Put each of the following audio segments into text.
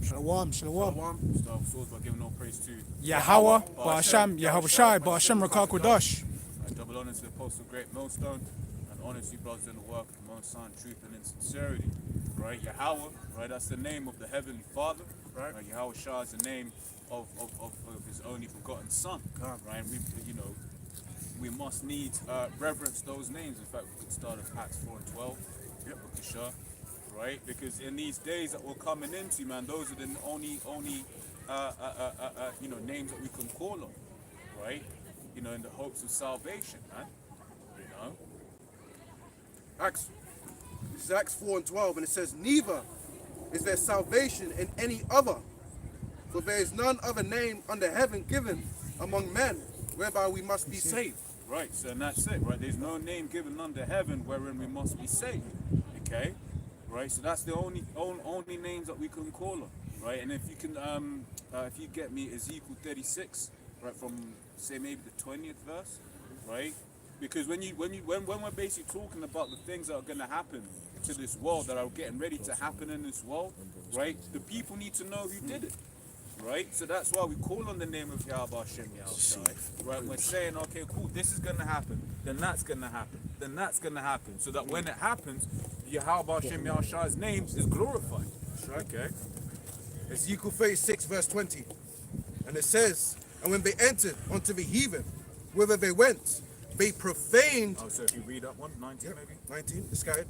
Shalom. Start with swords by giving all praise to Yahweh, Ba'asham, Yahweh Shai, Ba'asham Rakak Kodash. double honor to the apostle great millstone, and honor to you brothers in the work of the most Son, truth and in sincerity. Right, Yahweh, right, that's the name of the Heavenly Father. Right, Yahweh Shai is the name of his only begotten Son. Right, we must need reverence those names. In fact, we could start at Acts 4 and 12. Yep, sure. Right, because in these days that we're coming into, man, those are the only names that we can call on, right? In the hopes of salvation, man. This is Acts 4 and 12, and it says, "Neither is there salvation in any other, for there is none other name under heaven given among men whereby we must be saved." Right, so and that's it, right? There's no name given under heaven wherein we must be saved. Okay, right. So that's the only names that we can call on, right? And if you can, if you get me Ezekiel 36, right, from say maybe the 20th verse, right? Because when we're basically talking about the things that are going to happen to this world, that are getting ready to happen in this world, right? The people need to know who did it. Right, so that's why we call on the name of Yahweh Hashem Yahushai. Right, we're saying, okay, cool, this is gonna happen, then that's gonna happen, then that's gonna happen, so that when it happens, Yahweh Hashem Yahushai's name is glorified. Okay. Ezekiel 36 verse 20, and it says, "And when they entered unto the heathen, whither they went, they profaned." Oh, so if you read up one, 19 maybe? 19, the sky.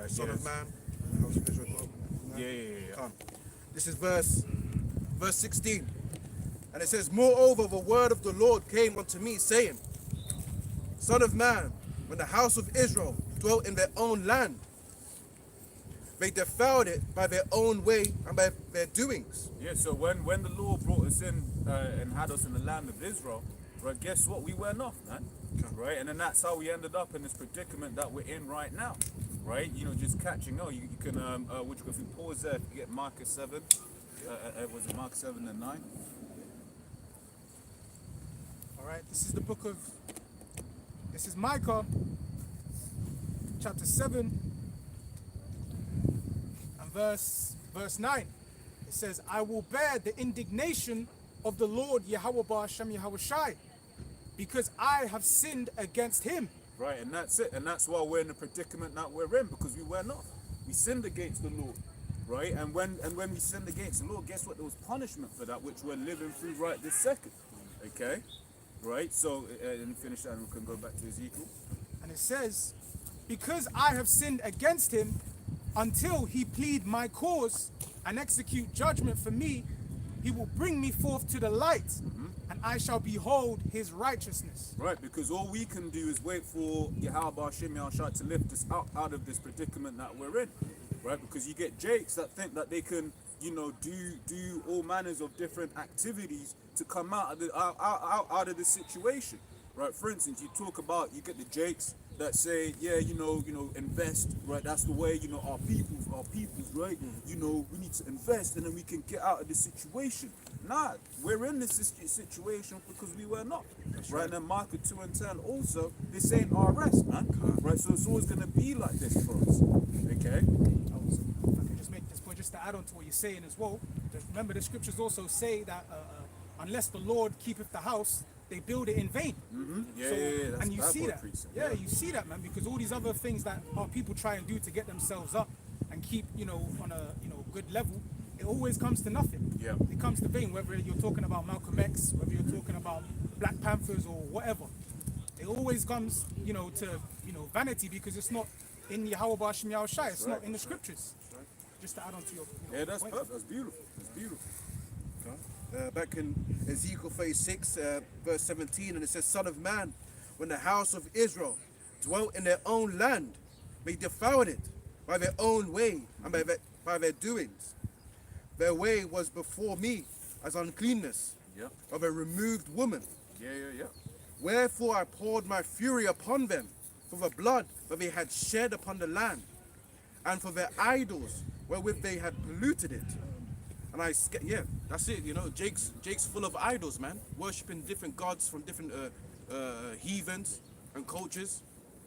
Son of man. House of Israel. Yeah. Come. This is verse 16. And it says, "Moreover, the word of the Lord came unto me, saying, Son of man, when the house of Israel dwelt in their own land, they defiled it by their own way and by their doings." Yeah, so when the Lord brought us in and had us in the land of Israel, right, guess what? We went off, man. Right, and then that's how we ended up in this predicament that we're in right now. Right, just catching on. You can, if you pause there, you get Micah 7. Was it Mark 7 and 9? All right, this is Micah, chapter 7, and verse 9. It says, "I will bear the indignation of the Lord Yahweh Ba'asham Yahweh Shai, because I have sinned against him." Right, and that's it. And that's why we're in the predicament that we're in, because we went off. We sinned against the Lord. Right, and when we sinned against the Lord, guess what? There was punishment for that, which we're living through right this second. Okay, right. So, and finish that, and we can go back to Ezekiel. And it says, "Because I have sinned against him, until he plead my cause and execute judgment for me, he will bring me forth to the light, and I shall behold his righteousness." Right, because all we can do is wait for Yahweh Hashem Yahushai to lift us out of this predicament that we're in. Right, because you get jakes that think that they can, do all manners of different activities to come out of the situation. Right, for instance, you get the jakes that say, yeah, invest. Right, that's the way. Our peoples, right. We need to invest, and then we can get out of the situation. Nah, we're in this situation because we were not. Right, and then Micah 2 and 10 also, this ain't our rest, man. Right, so it's always gonna be like this for us. Okay. If I can just make this point, just to add on to what you're saying as well. Remember, the scriptures also say that unless the Lord keepeth the house, they build it in vain. Yeah. And you see that. Yeah, you see that, man, because all these other things that our people try and do to get themselves up and keep, on a good level, it always comes to nothing. Yeah. It comes to vain, whether you're talking about Malcolm X, whether you're talking about Black Panthers or whatever. It always comes, to vanity, because it's not in Yahweh Ba'asham Yahushai. It's not in the scriptures. Right. Just to add on to your yeah, that's point. perfect. That's beautiful. That's beautiful. Back in Ezekiel 36, verse 17, and it says, "Son of man, when the house of Israel dwelt in their own land, they defiled it by their own way and by their doings. Their way was before me as uncleanness of a removed woman. Yeah. Wherefore I poured my fury upon them for the blood that they had shed upon the land, and for their idols wherewith they had polluted it." And that's it. Jake's full of idols, man, worshiping different gods from different heathens and cultures,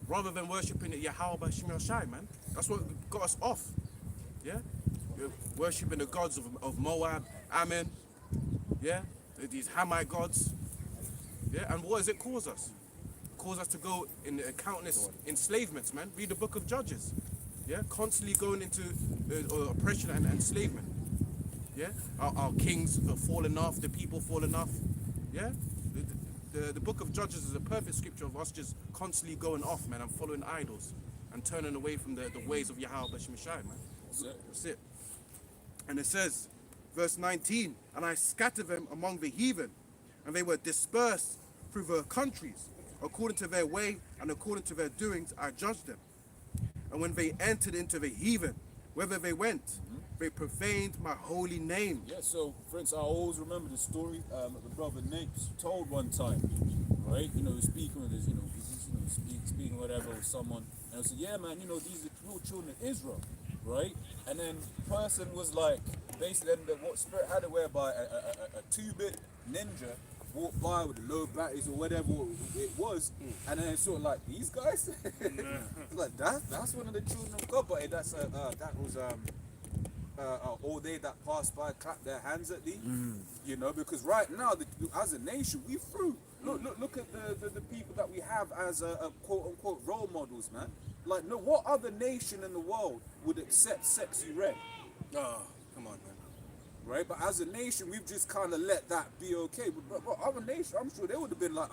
rather than worshiping Yahweh Ba'asham Yahushai, man. That's what got us off. Yeah. worshipping the gods of Moab, Ammon, yeah, these Hamite gods, yeah. And what does it cause us? Cause us to go in countless enslavements, man. Read the book of Judges, yeah, constantly going into oppression and enslavement, yeah. Our kings are falling off, the people falling off, yeah. The book of Judges is a perfect scripture of us just constantly going off, man, and following idols and turning away from the ways of Yahweh Shai, man. That's it. And it says, verse 19, and I scattered them among the heathen, and they were dispersed through the countries. According to their way and according to their doings, I judged them. And when they entered into the heathen, whether they went, they profaned my holy name. Yeah, so, for instance, I always remember the story that the brother Nate told one time, right? You know, he was speaking with his, speaking whatever with someone, and I said, yeah, man, you know, these are real children of Israel, right? And then the person was like, basically, what spirit had it whereby a 2-bit ninja walked by with the low batteries or whatever it was, and then it's sort of like, these guys? Like, that's one of the children of God, but that was all they that passed by clapped their hands at thee, you know, because right now, as a nation, we through. Look at the people that we have as a quote-unquote role models, man. Like, no, what other nation in the world would accept Sexy Red? Oh, come on, man. Right, but as a nation, we've just kind of let that be okay. But other nations, I'm sure they would have been like,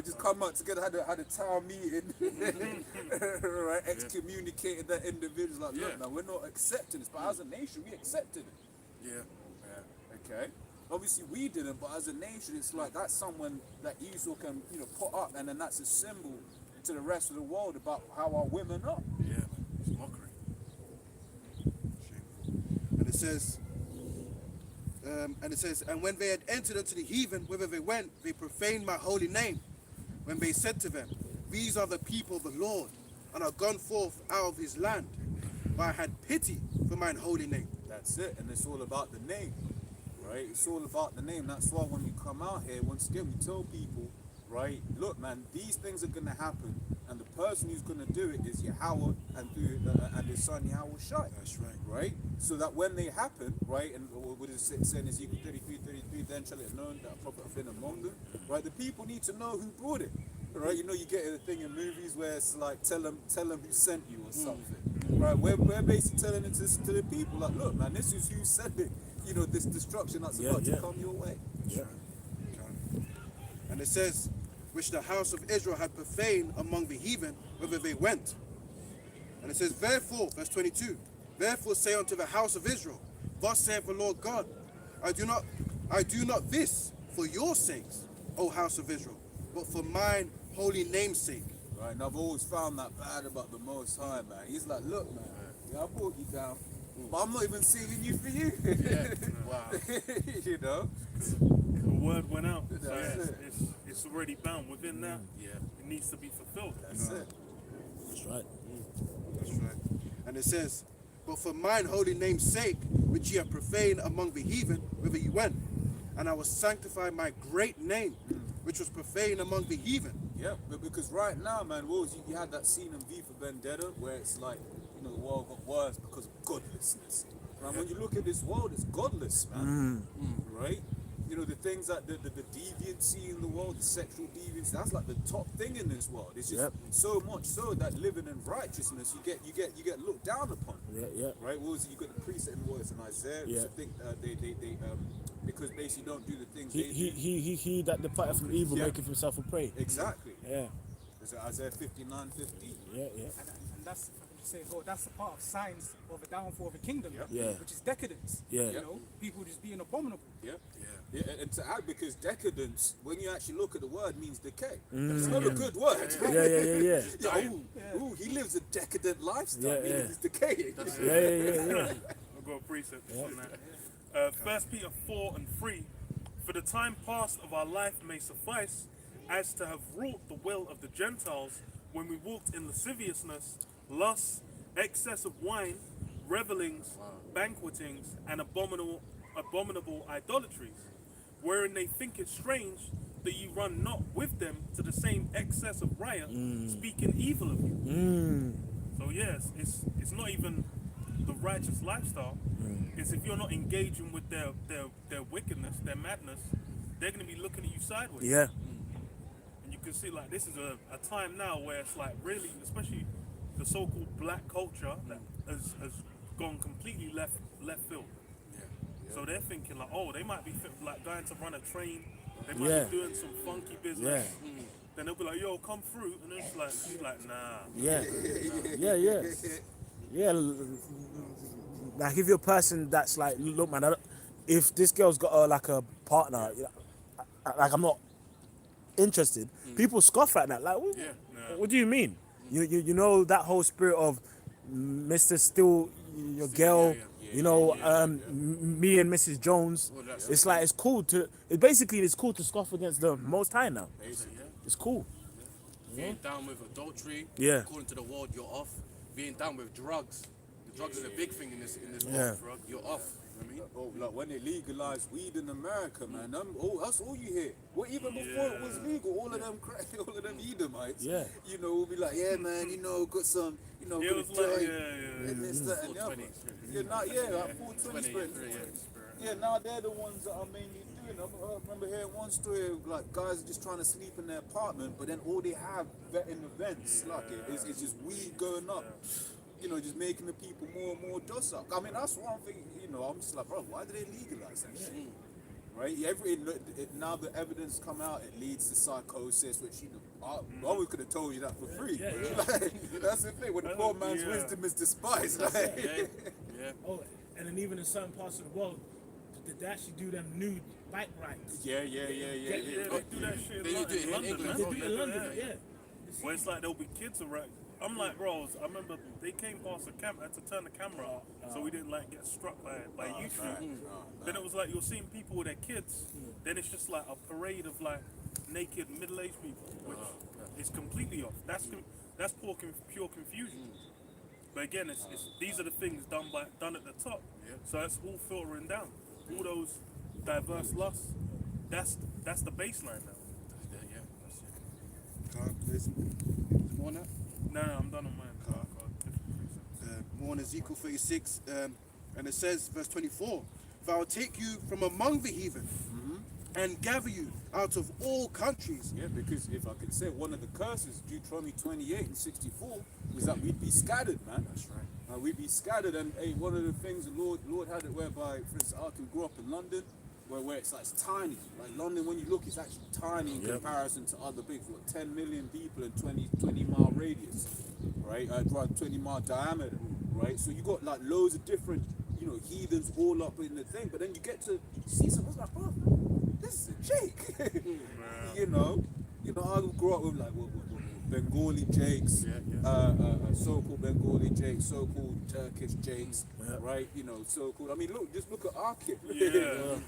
just come out together, had a town meeting, right, excommunicated that individual. Like, look, man, we're not accepting this. But as a nation, we accepted it. Yeah. Okay. Obviously, we didn't, but as a nation, it's like that's someone that Esau can, put up, and then that's a symbol to the rest of the world about how our women are. Yeah, it's mockery. Shameful. And it says, and when they had entered into the heathen, whither they went, they profaned my holy name. When they said to them, these are the people of the Lord, and are gone forth out of his land. But I had pity for mine holy name. That's it, and it's all about the name, right? It's all about the name. That's why when we come out here, once again, we tell people, right, look, man, these things are going to happen, and the person who's going to do it is Yahweh and his son Yahweh Shai. That's right. Right? So that when they happen, right, and what is it saying in Ezekiel 33, then shall it known that a prophet have been among them, right? The people need to know who brought it, right? You know, you get a thing in movies where it's like, tell them who sent you or something, right? We're basically telling it to the people, like, look, man, this is who sent it, this destruction that's about to come your way. Yeah. And it says, which the house of Israel had profaned among the heathen, whither they went. And it says, therefore, verse 22, therefore say unto the house of Israel, thus saith the Lord God, I do not this for your sakes, O house of Israel, but for mine holy name's sake. Right, and I've always found that bad about the Most High, man. He's like, look, man, I brought you down, but I'm not even saving you for you. Wow. The word went out. So it's already bound. Within that, it needs to be fulfilled. That's it. That's right. That's right. And it says, but for mine holy name's sake, which ye have profaned among the heathen, whither ye went, and I will sanctify my great name, which was profaned among the heathen. Yeah, but because right now, man, you had that scene in V for Vendetta where it's like, the world got worse because of godlessness. Right? When you look at this world, it's godless, man. Right? The things that the deviancy in the world, the sexual deviancy, that's like the top thing in this world. It's just so much so that living in righteousness, you get looked down upon. Right? What was it? You got the precept in words in Isaiah. I think they because basically don't do the things he that departed from evil maketh himself a prey. Exactly. Yeah. Is it Isaiah 59:15? Yeah. And that's that's a part of signs of the downfall of a kingdom, Yeah. which is decadence. Yeah. People just being abominable. Yeah, and to add, because decadence, when you actually look at the word, means decay. It's not a good word. Yeah. Ooh, he lives a decadent lifestyle. Meaning he's decaying. Yeah. I've got a precept on that. 1 Peter 4:3, for the time past of our life may suffice, as to have wrought the will of the Gentiles, when we walked in lasciviousness, lust, excess of wine, revelings, banquetings, and abominable idolatries, wherein they think it strange that you run not with them to the same excess of riot, speaking evil of you. So yes, it's not even the righteous lifestyle is if you're not engaging with their wickedness, their madness, they're going to be looking at you sideways. Yeah. And you can see like this is a time now where it's like really, especially the so-called black culture that has gone completely left field. So they're thinking like, oh, they might be like going to run a train, they might be doing some funky business. Then they'll be like, yo, come through, and it's like, she's like, nah. Yeah. Yeah. Like if you're a person that's like, look, man, if this girl's got like a partner, like I'm not interested. People scoff at that. Like, what do you mean? You know that whole spirit of Mr. Still your girl. You know, me and Mrs. Jones. It's like it's cool to. It's cool to scoff against the Most High now. It's cool. Being down with adultery, according to the world, you're off. Being down with drugs. The drugs is a big thing in this world. You're off. I mean, like when they legalized weed in America, man, that's all you hear. Well, even before it was legal, all of them Edomites, you know, will be like, yeah, man, you know, got some, you know, got a joint, and this, that, and the other. Like 420 spirit. Yeah, now they're the ones that are mainly doing it. I remember hearing one story of like guys are just trying to sleep in their apartment, but then all they have in events, like it's just weed going up. You know, just making the people more and more docile. I mean, that's one thing, you know, I'm just like, bro, why do they legalize that shit? Right? Now the evidence come out, it leads to psychosis, which, you know, I always could have told you that for free. Like, that's the thing, when the poor man's wisdom is despised. Like. Oh, and then even in certain parts of the world, they actually do them nude bike rides. They do that shit in London, man. They do it in London, Where it's like there'll be kids around. I'm like, bro, I remember they came past the camera, I had to turn the camera out so we didn't like get struck by youth. Then it was like you're seeing people with their kids, then it's just like a parade of like naked middle-aged people, which is completely off. That's pure confusion. But again, it's these are the things done at the top, so it's all filtering down. All those diverse lusts, that's the baseline now. More on that? No, I'm done on mine. More on Ezekiel 36, and it says, verse 24, "For I will take you from among the heathen and gather you out of all countries." Yeah, because if I could say one of the curses, Deuteronomy 28 and 64, is that we'd be scattered, man. That's right. We'd be scattered, and one of the things the Lord had it whereby, for instance, I can grow up in London, where it's like it's tiny. Like London, when you look, it's actually tiny in comparison to other big. What, 10 million people in 20 mile radius, right? 20 mile diameter, right? So you got like loads of different, you know, heathens all up in the thing. But then you get to see someone's like, bro, this is a Jake. you know, I grew up with like what Bengali Jakes, so-called Bengali Jakes, so-called Turkish Jakes, right? You know, so-called. I mean, just look at our kid.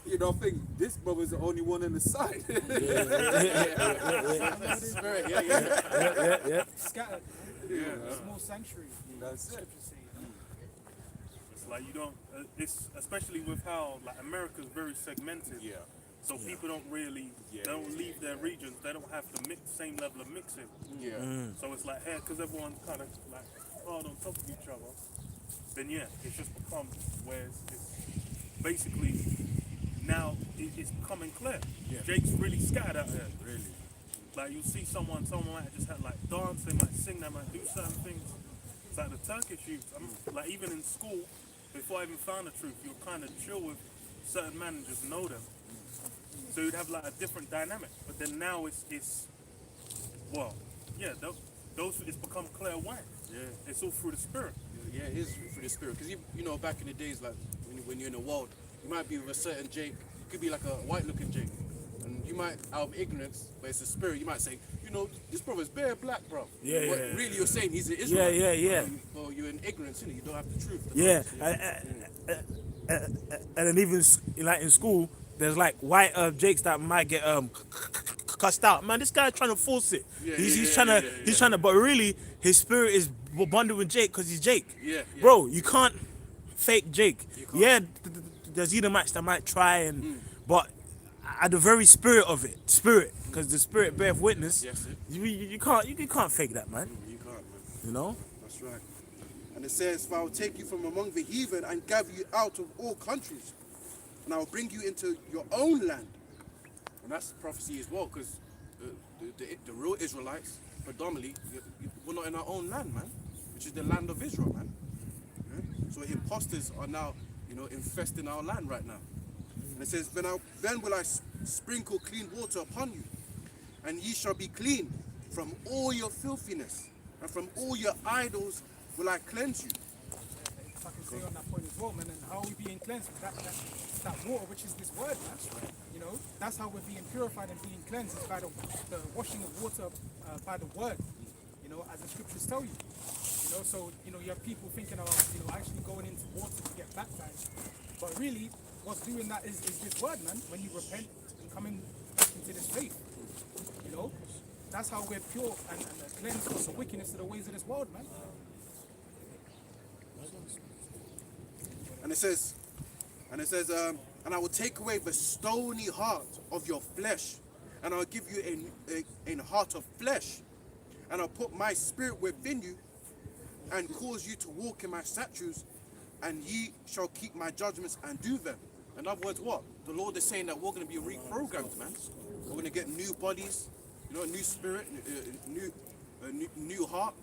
You know, I think this brother's the only one in the side. Scattered. Small sanctuary. That's it. It's like you don't. It's especially with how like America's very segmented. So people don't really, they don't leave their regions. They don't have the same level of mixing. So it's like here, because everyone's kind of like hard on top of each other. Then it's just become where it's basically now it's becoming clear. Jake's really scattered out here. Really. Like you'll see someone might just have like dance, they might sing, they might do certain things. It's like the Turkish youth. Like even in school, before I even found the truth, you'll kind of chill with certain men and just know them. So you'd have like a different dynamic, but then now it's it's become clairvoyant. It's all through the spirit. Yeah, it is through the spirit. Because you know, back in the days, like when you're in the world, you might be with a certain Jake. It could be like a white-looking Jake, and you might, out of ignorance, but it's a spirit. You might say, you know, this brother's bare black, bro. But really, you're saying he's an Israelite. Well, you're in ignorance, you don't have the truth. And then even like in school, there's like white Jakes that might get cussed out. Man, this guy's trying to force it. He's trying to, but really his spirit is bonded with Jake because he's Jake. Bro, you can't fake Jake. There's Edomites that might try but at the very spirit of it, because the spirit bears witness. You can't fake that, man. You can't, man. You know. That's right. And it says, for I will take you from among the heathen and gather you out of all countries. And I will bring you into your own land. And that's prophecy as well, because the real Israelites, predominantly, we're not in our own land, man, which is the land of Israel, man. Yeah? So imposters are now, infesting our land right now. And it says, then will I sprinkle clean water upon you, and ye shall be clean from all your filthiness, and from all your idols will I cleanse you. If I can say on that point as well, man, and how are we being cleansed? That water, which is this word, man. That's how we're being purified and being cleansed, is by the washing of water by the word, as the scriptures tell you. So, you have people thinking about, actually going into water to get baptized. But really, what's doing that is this word, man. When you repent and coming back into this faith, that's how we're pure and cleansed from the wickedness of the ways of this world, man. And it says, and I will take away the stony heart of your flesh, and I'll give you a heart of flesh, and I'll put my spirit within you, and cause you to walk in my statutes, and ye shall keep my judgments and do them. In other words, what? The Lord is saying that we're going to be reprogrammed, man. We're going to get new bodies, a new spirit, new heart,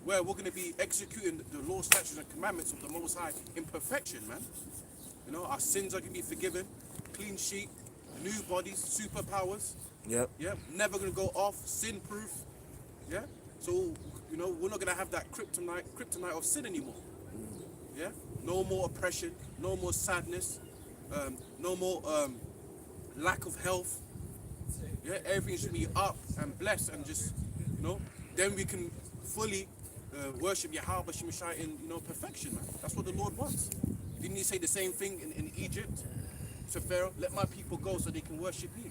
where we're going to be executing the law, statutes, and commandments of the Most High in perfection, man. Our sins are going to be forgiven, clean sheet, new bodies, superpowers. Yep. Yep. Never going to go off, sin-proof. Yeah. So, we're not going to have that kryptonite of sin anymore. Yeah. No more oppression, no more sadness, no more lack of health. Yeah. Everything should be up and blessed, and just, then we can fully worship Yahweh Shemashai in, perfection, man. That's what the Lord wants. Didn't he say the same thing in Egypt to Pharaoh? Let my people go so they can worship me.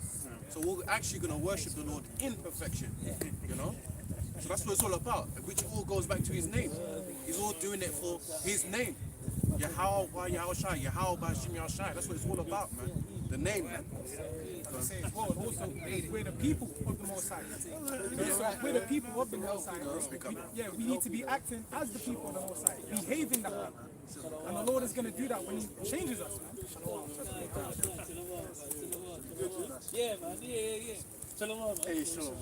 So we're actually going to worship the Lord in perfection, So that's what it's all about, which all goes back to his name. He's all doing it for his name. Yahweh Yahushai, Yahweh Hashem Yahushai. That's what it's all about, man. The name, man. I say as well, and also we're the people of the Most High. So we're the people of the Most High. We need to be acting as the people of the Most High, behaving that way. And the Lord is going to do that when he changes us, man. Yeah, man. Yeah. Shalom, man. Hey, shalom.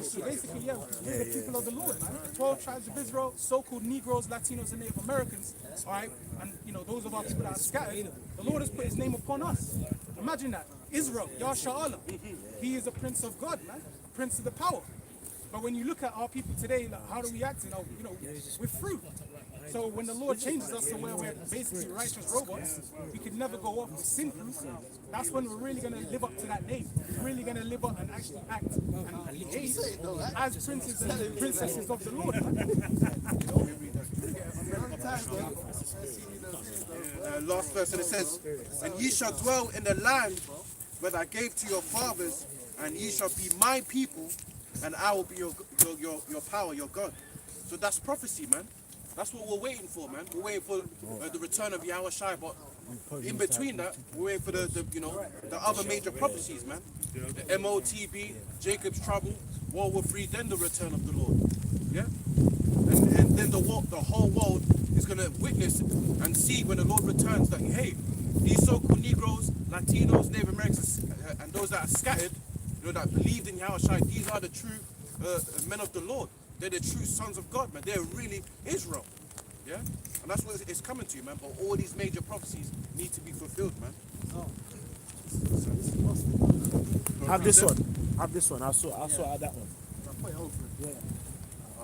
So basically, we're the people of the Lord, man. The 12 tribes of Israel, so-called Negroes, Latinos, and Native Americans, all right? And, those of our people that are scattered, the Lord has put his name upon us. Imagine that. Israel, Yahshua, he is a prince of God, man. Prince of the power. But when you look at our people today, like, how do we act? We're fruit. So when the Lord changes us to where we're basically righteous robots, we could never go off with sin proof. That's when we're really going to live up to that name. We're really going to live up and actually act and behave as princes and princesses of the Lord. Last verse, and it says, and ye shall dwell in the land that I gave to your fathers, and ye shall be my people, and I will be your power, your God. So that's prophecy, man. That's what we're waiting for, man. We're waiting for the return of Yahweh Shai, but in between that, we're waiting for the other major prophecies, man. The MOTB, Jacob's trouble, World War III, then the return of the Lord. Yeah? And then the whole world is going to witness and see when the Lord returns that, hey, these so-called Negroes, Latinos, Native Americans, and those that are scattered, that believed in Yahweh Shai, these are the true men of the Lord. They're the true sons of God, man. They're really Israel. Yeah? And that's what it's coming to, man. But all these major prophecies need to be fulfilled, man. Have this one. I'll sort out that one. Yeah.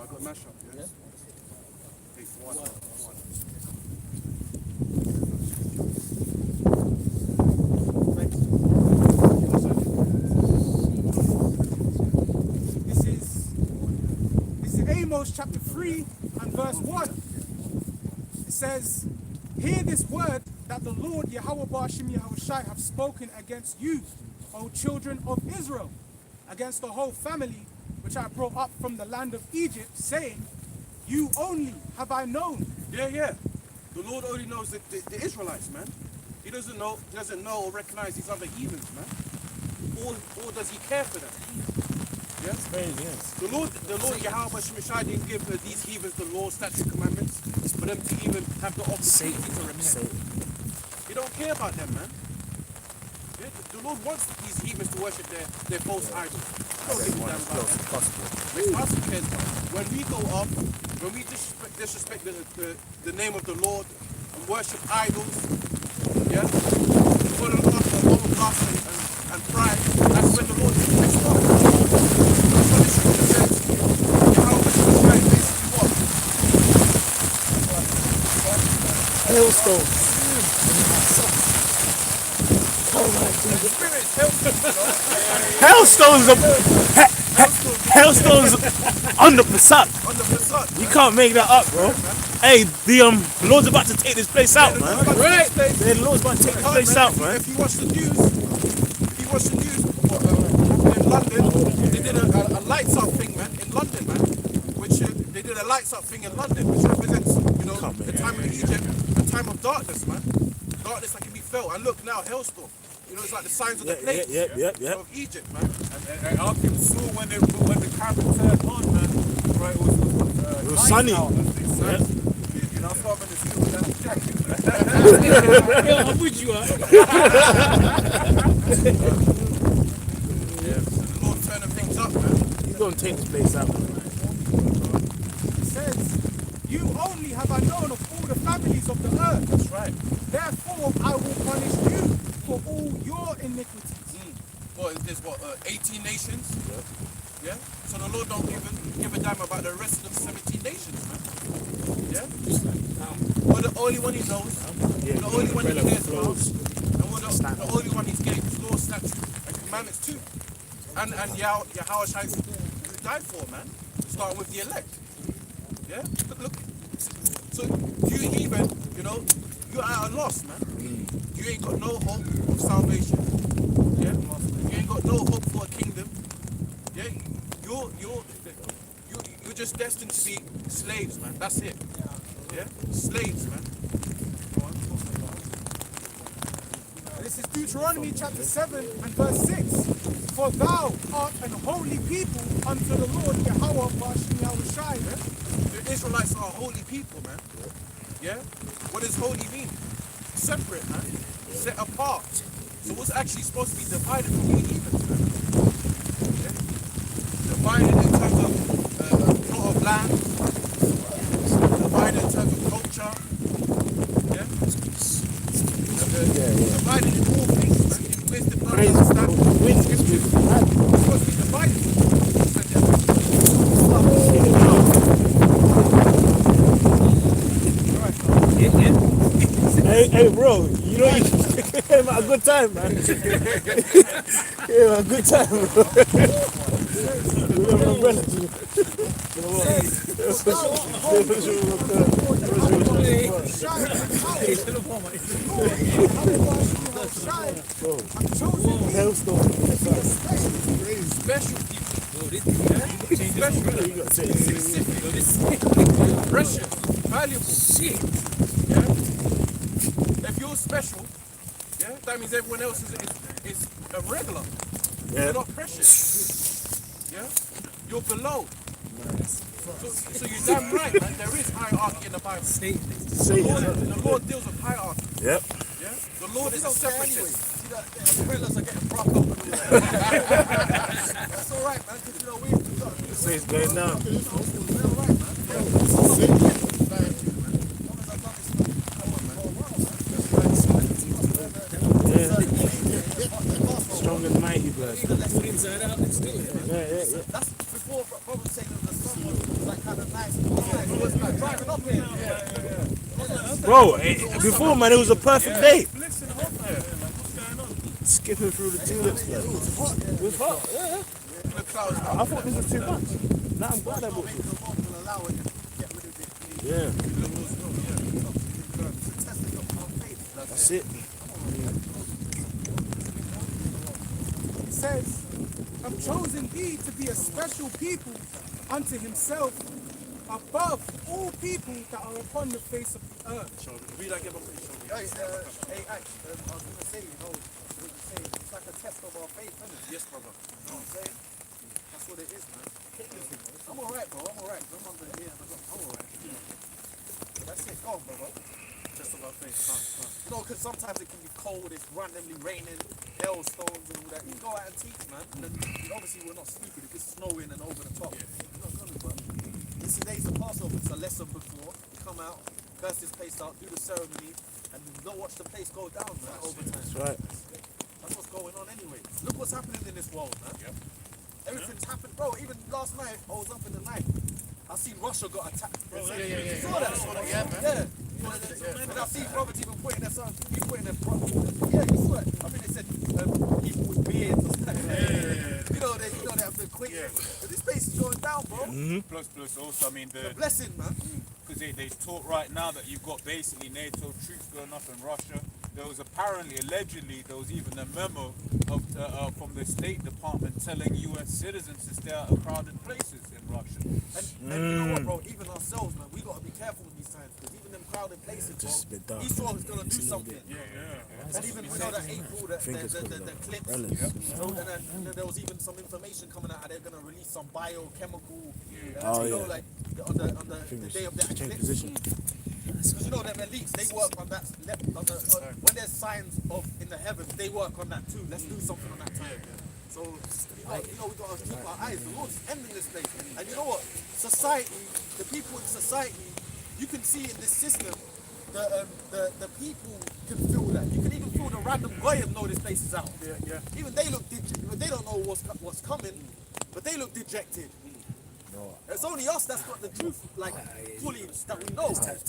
I got mash up, yes. Hey, one. This is Amos chapter 3 and verse 1. It says, hear this word that the Lord Yahweh Ba'ashim Yahushai have spoken against you, O children of Israel, against the whole family which I brought up from the land of Egypt, saying, you only have I known. Yeah. The Lord only knows the Israelites, man. He doesn't know or recognize these other heathens, man. Or does he care for them? Yeah? The Lord Yahweh Shemashai didn't give these heathens the law, statute, commandments for them to even have the opportunity to repent. He don't care about them, man. Yeah? The Lord wants these heathens to worship their false idols. He don't give a damn about them. It's us who cares about them. When we go off, when we disrespect the name of the Lord and worship idols, yeah, for the Lord for own lust and pride, that's when the Lord is pissed off. That's what the scripture says. Yahweh Shemashai basically what? Hailstone. Hailstones hailstones on the Passat. On the facade. You can't make that up, bro. Hey, the Lord's about to take this place out, man. Right. The Lord's about to take this place out, man. If you watch the news, what happened in London, they did a lights up thing, man, in London, man. Which they did a lights up thing in London, which represents, the time of Egypt, a time of darkness, man. Darkness that can be felt. And look now, hailstorm. It's like the signs of the plagues of Egypt, man. And I can saw when the camera turned on, man. Right, it was sunny. Out, and things, man. You know, I'm going to steal that jacket. Yo, I'm with you, huh? The Lord turning things up, man. He's gonna take this place out, man. It says, you only have I known of all the families of the earth. That's right. Therefore, I will punish you for all your iniquities. There's 18 nations? Yeah. So the Lord don't give a damn about the rest of the 17 nations, man. Yeah? We're the only one he knows. We're the only one he cares about. And we're the only one he's gave his law, statute, and commandments to. And Yahweh Shai died for, man. Starting with the elect. Yeah? Look. So you even, you're at a loss, man. You ain't got no hope of salvation. Yeah? You ain't got no hope for a kingdom. Yeah? You're just destined to be slaves, man. That's it. Yeah? Slaves, man. This is Deuteronomy chapter 7 and verse 6. For thou art an holy people unto the Lord Yahweh Bashem Yahushai. The Israelites are a holy people, man. Yeah? What does holy mean? Separate, man. Set apart. So what's actually supposed to be divided from the heathens, man? Yeah? Divided in terms of plot of land. Divided in terms of culture. Yeah? Divided in all things, man. In wisdom, knowledge, understanding. Scriptures. It's supposed to be divided. Hey, bro, you came at a good time, man. Yeah, a good time, bro. Hailstone. Special people. Precious. Valuable. Yeah? If you're special, yeah, that means everyone else is a regular. You're not precious. Yeah? You're below. So you're damn right, man. There is hierarchy in the Bible. The Lord deals with hierarchy. Yep. Yeah? The Lord is a separatist. Fellas are getting propped up. That's all right, man. Because The saints going down. Strong and mighty, blood. Inside out, let's do it. Yeah. That's before Proverbs saying that the sun was like kind of nice. It was like driving up here. Bro, before, man, it was a perfect day. Listen, what's going on? Skipping through the tulips, man. It was hot, yeah. I thought this was too much. Nah, I'm glad I bought this. Yeah. That's it. It says, I've chosen thee to be a special people unto himself above all people that are upon the face of the earth. Read like Hey, I was gonna say, you know, what you say, it's like a test of our faith, isn't it? Yes, brother. You know what I'm saying? That's what it is, man. I'm alright, bro. I'm alright. I'm under here. I'm alright. But that's it. Go on, brother. Test of our faith. You know, because sometimes it can be cold, it's randomly raining, hailstones and all that. You go out and teach, man. And then, obviously, we're not stupid. If it's snowing and over the top, you're not gonna, but this today's the Passover. It's a lesson before. You come out, curse this place out, do the ceremony, and don't watch the place go down, man, over time. That's right. That's what's going on anyway. Look what's happening in this world, man. Everything's happened, bro. Even last night, I was up in the night. I seen Russia got attacked. You saw that? Yeah. And I see brothers even putting their sons, you putting their brother. Yeah, you saw it. I think they said people with beards or something. You know they have to quit. But this place is going down, bro. Plus also, I mean, It's a blessing, man. because they talk right now that you've got basically NATO troops going up in Russia. There was allegedly, there was even a memo from the State Department telling U.S. citizens to stay out of crowded places in Russia. And you know what, bro? Even ourselves, man, we got to be careful in these times because even them crowded places, bro, Esau is going to do something. And even you know that April, the clips, and there was even some information coming out. They're going to release some biochemical, you know, like on the day of the eclipse. Because you know them elites, they work on that. When there's signs of in the heavens, they work on that too. Let's do something on that time. So we got to keep our eyes. The Lord's ending this place. And you know what? Society, the people in society, you can see in this system, the people can feel that. You can even feel the random goyim know this place is out. Even they look dejected. They don't know what's coming, but they look dejected. It's only us that's got the truth, like, fully, that we know. These guys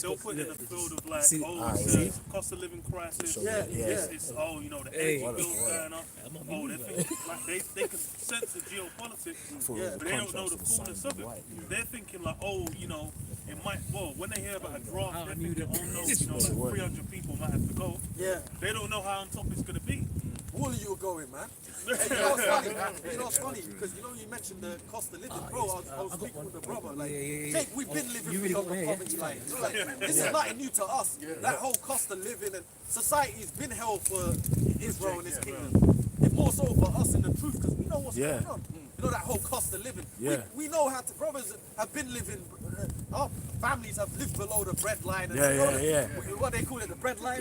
they'll put in a field of like, it's cost of living crisis. It's you know, the energy bills going up. They think, like, they can sense the geopolitics, but they don't know the fullness of it. They're thinking like, you know, it might, when they hear about a draft, they're thinking, no, you know, like 300 people might have to go. They don't know how on top it's going to be. All of you are going, man. And you know what's funny? You know what's funny? Because you know you mentioned the cost of living, bro. I was speaking with the brother, like, Jake, we've been living below the poverty line. You know, like, this is nothing new to us. That whole cost of living and society's been hell for Israel and his kingdom. It's more so for us in the truth because we know what's going on. You know that whole cost of living. We know how to. Brothers have been living. Our families have lived below the bread line. And what they call it, the bread line.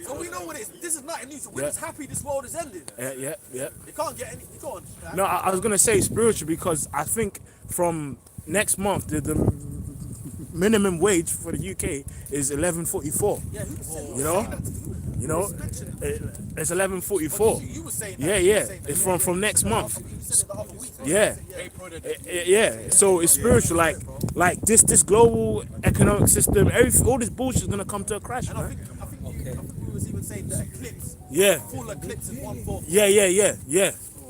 So we know what it is. This is nothing new. So we're just happy this world is ending. It can't get any. Go on. No, I was gonna say spiritual because I think from next month the minimum wage for the UK is 11.44. You know, it's 11.44. You were saying that. It's from next month. You said it the other week. So it's spiritual, like this global economic system, all this bullshit is gonna come to a crash, And I man. think we was even saying the eclipse. Full eclipse is 1/4. Yeah.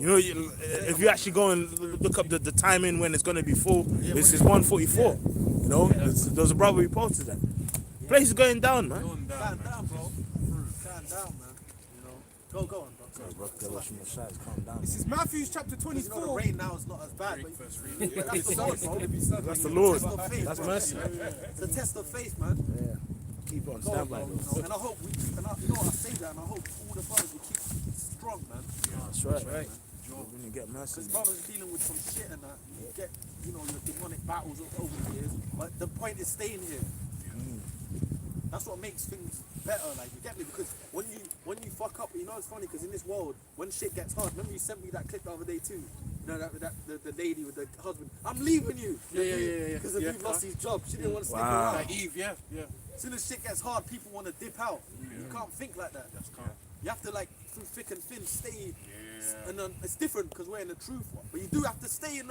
You know, if you actually go and look up the timing when it's gonna be full, this is 1:44. You know, there's a brother who posted that. Place is going down, man. Going down, bro. Going down, man. You know, go on, bro. This is Matthew chapter 24. You know, the rain now is not as bad, but that's the Lord, bro. That's the Lord. Test of faith, That's bro. mercy. It's a test of faith, man. Keep on Go on, standby. bro. You know, and I hope you know what I say that, and I hope all the brothers will keep strong, man. That's right. When you get mercy. Because brothers are dealing with some shit and that. You get, you know, your demonic battles over the years. But the point is staying here. That's what makes things better, like, you get me? Because when you fuck up, you know, it's funny because in this world, when shit gets hard, remember you sent me that clip the other day too? You know, the lady with the husband, I'm leaving you. Because the dude lost his job, she didn't want to stick around. Like Eve, As soon as shit gets hard, people want to dip out. You can't think like that. You have to, like, through thick and thin, stay. And it's different because we're in the truth, but you do have to stay in.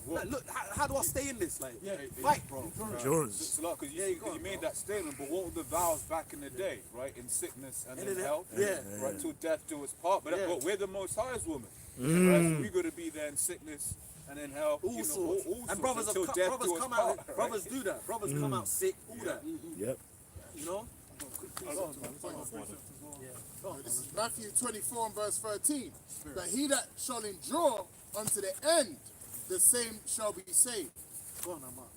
Like, look, how do I stay in this? Like, fight, bro. Endurance. It's a lot because you made that statement, but what were the vows back in the day, right? In sickness and in health, right? Till death do us part. But we're the Most High's woman, right? So we got to be there in sickness and in health. All sorts. And brothers come out. Brothers do that. Brothers come out sick. All that. Yep. You know. This is Matthew 24 and verse 13. But he that shall endure unto the end, the same shall be saved. Go on, Amar.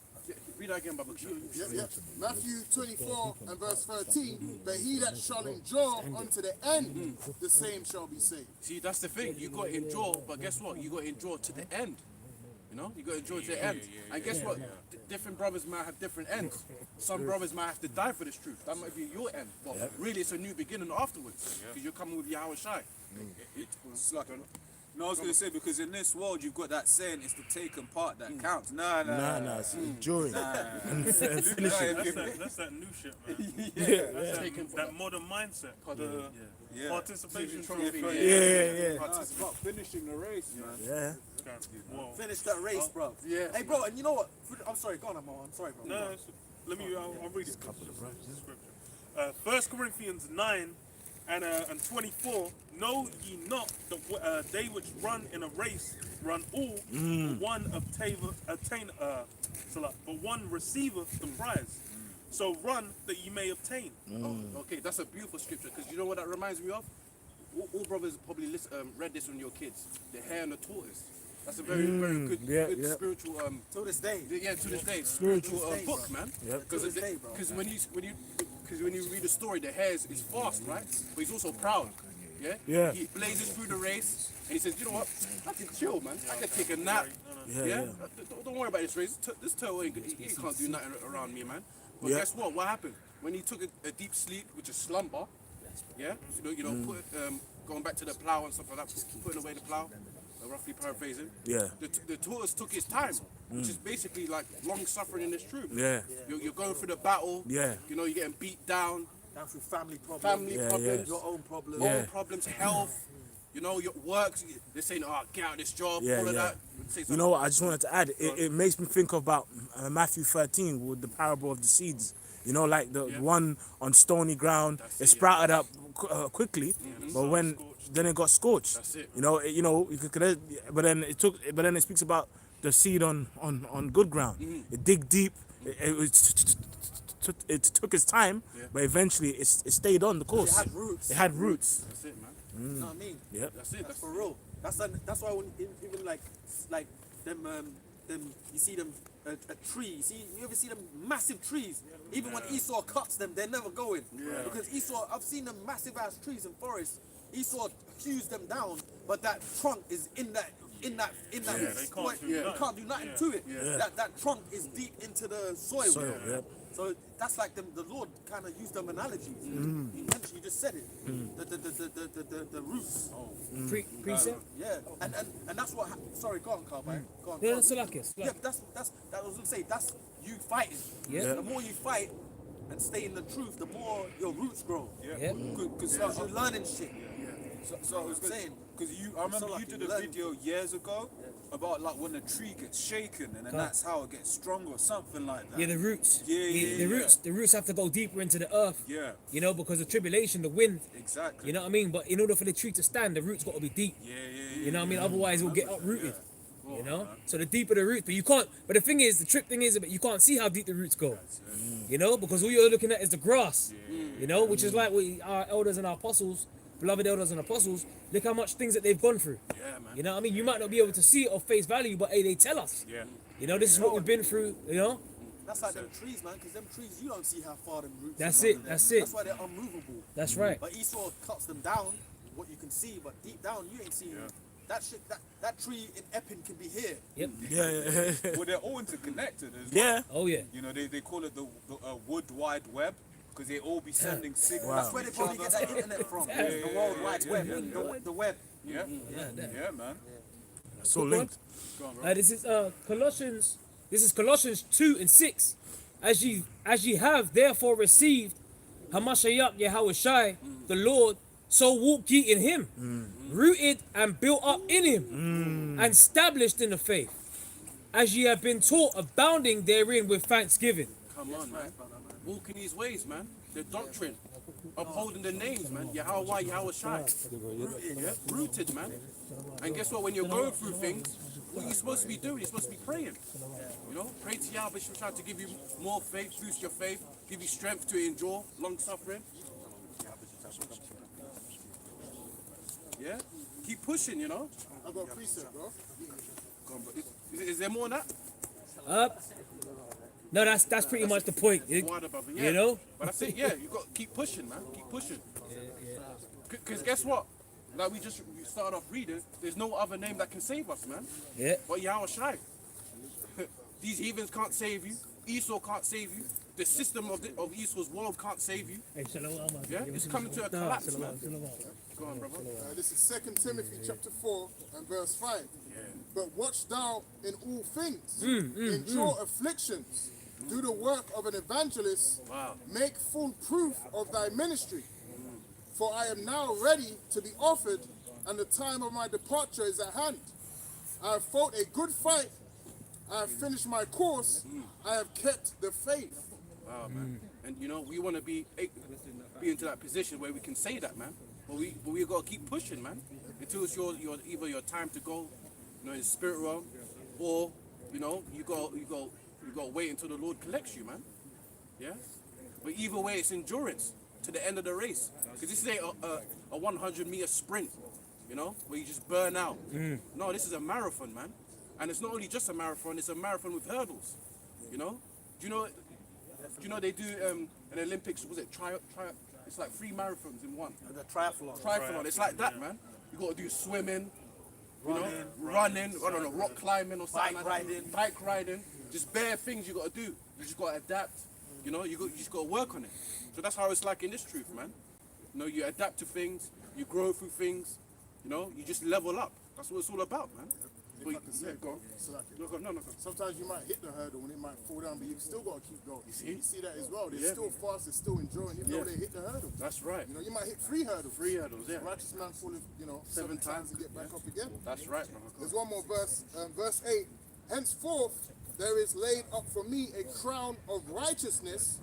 Read that again, Baba. Yep. Matthew 24 and verse 13. But he that shall endure unto the end, the same shall be saved. See, that's the thing. You got to endure, but guess what? You got to endure to the end. You know, you got to endure to the end. And guess what? Different brothers might have different ends. Some brothers might have to die for this truth. That might be your end. But really, it's a new beginning afterwards. Because you're coming with Yahweh Shai. It's like no, I was going to say, because in this world you've got that saying, it's the taken part that counts. Nah, It's enduring. That's that new shit, man. Taking That modern mindset. The participation trophy. About finishing the race, man. Yeah. Whoa. Finish that race, bro. Yeah. Hey, bro, and you know what? I'm sorry, go on, Amo. I'm sorry, bro. No, let me. I'll read it. Scripture. 1 Corinthians 9 and 24. Know ye not that they which run in a race run all, but one but one receiveth the prize. So run that ye may obtain. Oh, okay, that's a beautiful scripture because you know what that reminds me of? All brothers probably read this when you were kids. The hare and the tortoise. That's a very good spiritual To this day. to this day spiritual book, man. To this day, bro. Because when you read the story, the hare is fast, right? But he's also proud. Yeah. He blazes through the race and he says, you know what? I can chill, man. I can take a nap. Don't worry about this race. This turtle he can't do nothing around me, man. But guess what? What happened? When he took a deep sleep, which is slumber, going back to the plow and stuff like that, putting away the plow, roughly paraphrasing. Yeah. The tortoise took his time, which is basically like long suffering in this truth. Yeah. You're going through the battle. Yeah. You know, you're getting beat down. Down through family problems. Problems. Your own problems. Yeah. Own problems, health. You know, your work. They're saying, "Oh, get out of this job." All of that. Say You know what? I just wanted to add. It makes me think about Matthew 13 with the parable of the seeds. You know, like the one on stony ground, it sprouted up quickly, but then it got scorched. That's it. You know, but then it speaks about the seed on good ground. It dig deep. It took its time, but eventually it stayed on the course. It had roots. It had roots. That's it, man. You know what I mean? Yep. That's it. That's for real. That's why when even like them you see them a tree. You ever see them massive trees? Even when Esau cuts them, they're never going. Because Esau, I've seen them massive ass trees in forests. Esau hews them down, but that trunk is in that. They can't do you nothing. can't do nothing to it. That trunk is deep into the soil. So that's like the Lord kind of used them analogies. He mentioned, you just said it. The roots. Precept? Yeah, and that's what. Sorry, go on, Carl. Go on. Yeah, Salakis. Yeah, that was gonna say. That's you fighting. Yeah. The more you fight and stay in the truth, the more your roots grow. Yeah. Because You're learning shit. So I was saying, because I remember you did a video years ago about like when a tree gets shaken and then that's how it gets stronger or something like that. Yeah, the roots. The The roots have to go deeper into the earth. Yeah. You know, because of tribulation, the wind. Exactly. You know what I mean? But in order for the tree to stand, the roots got to be deep. You know what I mean? Otherwise, it'll get uprooted. You know? So the deeper the roots, but you can't. But the thing is, the trick thing is, that you can't see how deep the roots go. You know, because all you're looking at is the grass. You know, which is like our elders and our apostles, beloved elders and apostles. Look how much things that they've gone through. Yeah, man. You know what I mean? You might not be able to see it or face value, but hey, they tell us. Yeah. You know, this is what we've been through. You know. That's like them trees, man, because them trees, you don't see how far them roots That's are it, under them. that's it. That's why they're unmovable. That's right. But Esau cuts them down, what you can see, but deep down, you ain't seeing that shit. That tree in Epping can be here. Yep. Yeah. Well, they're all interconnected as well. Yeah. Oh yeah. You know, they call it the wood wide web because they all be sending signals. That's where they probably get that internet from. The World Wide Web. The web. Yeah, man. So linked. This is Colossians. This is Colossians 2:6. As ye have therefore received Hamashiach Yahushai, the Lord, so walk ye in him, rooted and built up in him, and established in the faith, as ye have been taught, abounding therein with thanksgiving. Come on, man. Walk in these ways, man. The doctrine. Upholding the names, man. Yahweh, Yahushai. Rooted, man. And guess what? When you're going through things, what are you supposed to be doing? You're supposed to be praying. You know? Pray to Yahweh Shai to give you more faith, boost your faith, give you strength to endure long suffering. Yeah? Keep pushing, you know? I got a precept, bro. Come on, bro. Is there more than that? No, that's pretty much the point. Wider, brother. Yeah. You know? But that's it. Yeah, you got to keep pushing, man. Keep pushing. Because guess what? Like we started off reading, there's no other name that can save us, man. Yeah. But Yahweh Shai. These heathens can't save you. Esau can't save you. The system of Esau's world can't save you. Yeah, it's coming to a collapse, man. Go on, brother. This is 2 Timothy chapter 4 and verse 5. But watch thou in all things, endure afflictions, do the work of an evangelist, make full proof of thy ministry. For I am now ready to be offered, and the time of my departure is at hand. I have fought a good fight, I have finished my course, I have kept the faith. Wow, man. And you know, we want to be into that position where we can say that, man. But we got to keep pushing, man, until it's either your time to go, you know, in the spirit realm, or you know, you got to wait until the Lord collects you, man. Yeah. But either way, it's endurance to the end of the race, because this ain't a 100-meter sprint, you know, where you just burn out. No, this is a marathon, man. And it's not only just a marathon; it's a marathon with hurdles. You know? Do you know they do an Olympics? Was it it's like 3 marathons in one. The triathlon. Triathlon. It's like that, man. You got to do swimming, running, I don't know, rock climbing or something. Bike riding. Just bare things you got to do. You just got to adapt. You know, you just got to work on it. So that's how it's like in this truth, man. You know, you adapt to things, you grow through things. You know, you just level up. That's what it's all about, man. Go on. No. Sometimes you might hit the hurdle and it might fall down, but you've still got to keep going. You see that as well. They're still fast, they're still enjoying, even though they hit the hurdle. That's right. You know, you might hit 3 hurdles. 3 hurdles, yeah. Righteous man fall, 7 times and get back up again. That's right, brother. There's one more verse, verse 8. Henceforth there is laid up for me a crown of righteousness,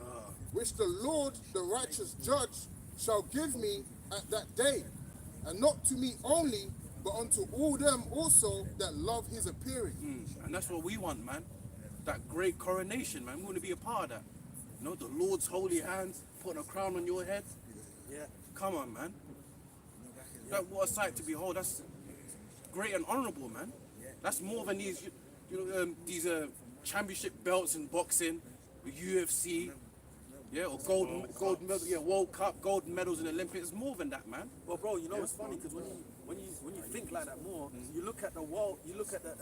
which the Lord, the righteous judge, shall give me at that day, and not to me only, but unto all them also that love his appearing. And that's what we want, man. That great coronation, man. We want to be a part of that. You know, the Lord's holy hands, putting a crown on your head. Yeah. Come on, man. What a sight to behold. That's great and honorable, man. That's more than these, these championship belts in boxing, the UFC, or gold medal, World Cup, gold medals in the Olympics. It's more than that, man. Well, bro, you know it's funny because when you think like that more, you look at the world, you look at the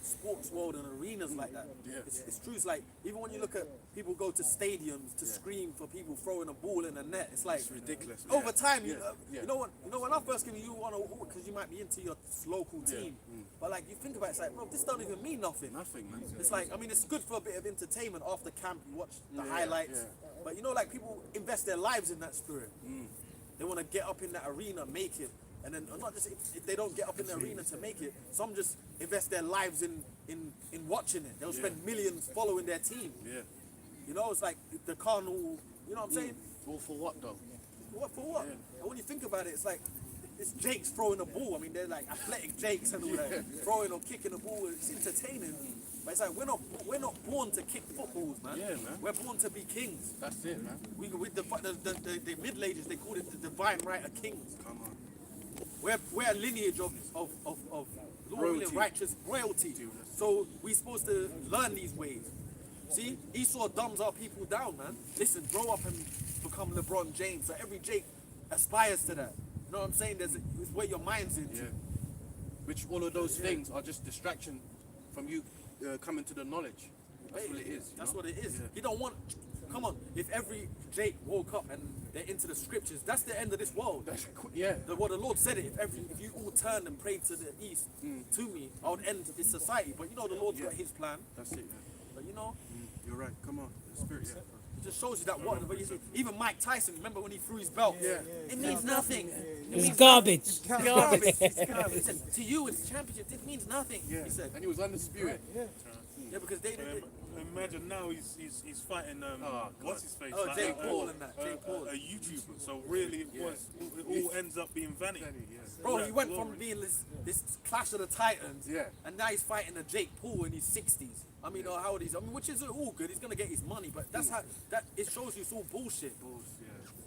sports world and arenas like that. It's true. It's like even when you look at people go to stadiums to scream for people throwing a ball in the net. It's like it's ridiculous. Over time, you know when I first came, you want to because you might be into your local team, but like you think about it, it's like, bro, this don't even mean nothing. Nothing, man. It's like, I mean, it's good for a bit of entertainment after camp. You watch the highlights, but you know, like people invest their lives in that spirit. They want to get up in that arena, make it. And then not just if they don't get up in the arena to make it, some just invest their lives in watching it. They'll spend millions following their team. Yeah. You know, it's like the carnal, you know what I'm saying? All for what though? For what? Yeah. And when you think about it, it's like it's Jakes throwing a ball. I mean, they're like athletic Jakes and all that, throwing or kicking a ball. It's entertaining. But it's like we're not born to kick footballs, man. Yeah, man. We're born to be kings. That's it, man. With the Middle Ages, they called it the divine right of kings. Come on. We're a lineage of royalty. Righteous royalty. So we're supposed to learn these ways. See, Esau dumbs our people down, man. Listen, grow up and become LeBron James. So every Jake aspires to that. You know what I'm saying? It's where your mind's into. Yeah. Which all of those things are just distraction from you coming to the knowledge. That's what it is. That's what it is. Yeah. He don't want. Come on, if every Jake woke up and they're into the scriptures, that's the end of this world. What the Lord said it. If you all turned and prayed to the east to me, I would end this society. But you know the Lord's got His plan. That's it, man. But you know, you're right. Come on, the Spirit. Yeah. It just shows you that what. But you see, even Mike Tyson, remember when he threw his belt? Yeah. It means nothing. It's garbage. It's garbage. It's garbage. He said, to you, it's championship. This means nothing. Yeah. He said, and he was undisputed. Yeah, because they. Imagine now he's fighting what's his face? Oh, Jake Paul and that. Jake Paul, a YouTuber. So really, it all ends up being vanity. Bro, he went from being this Clash of the Titans, and now he's fighting a Jake Paul in his 60s. I mean, how old is? I mean, which is all good. He's gonna get his money, but that's how it shows you it's all bullshit.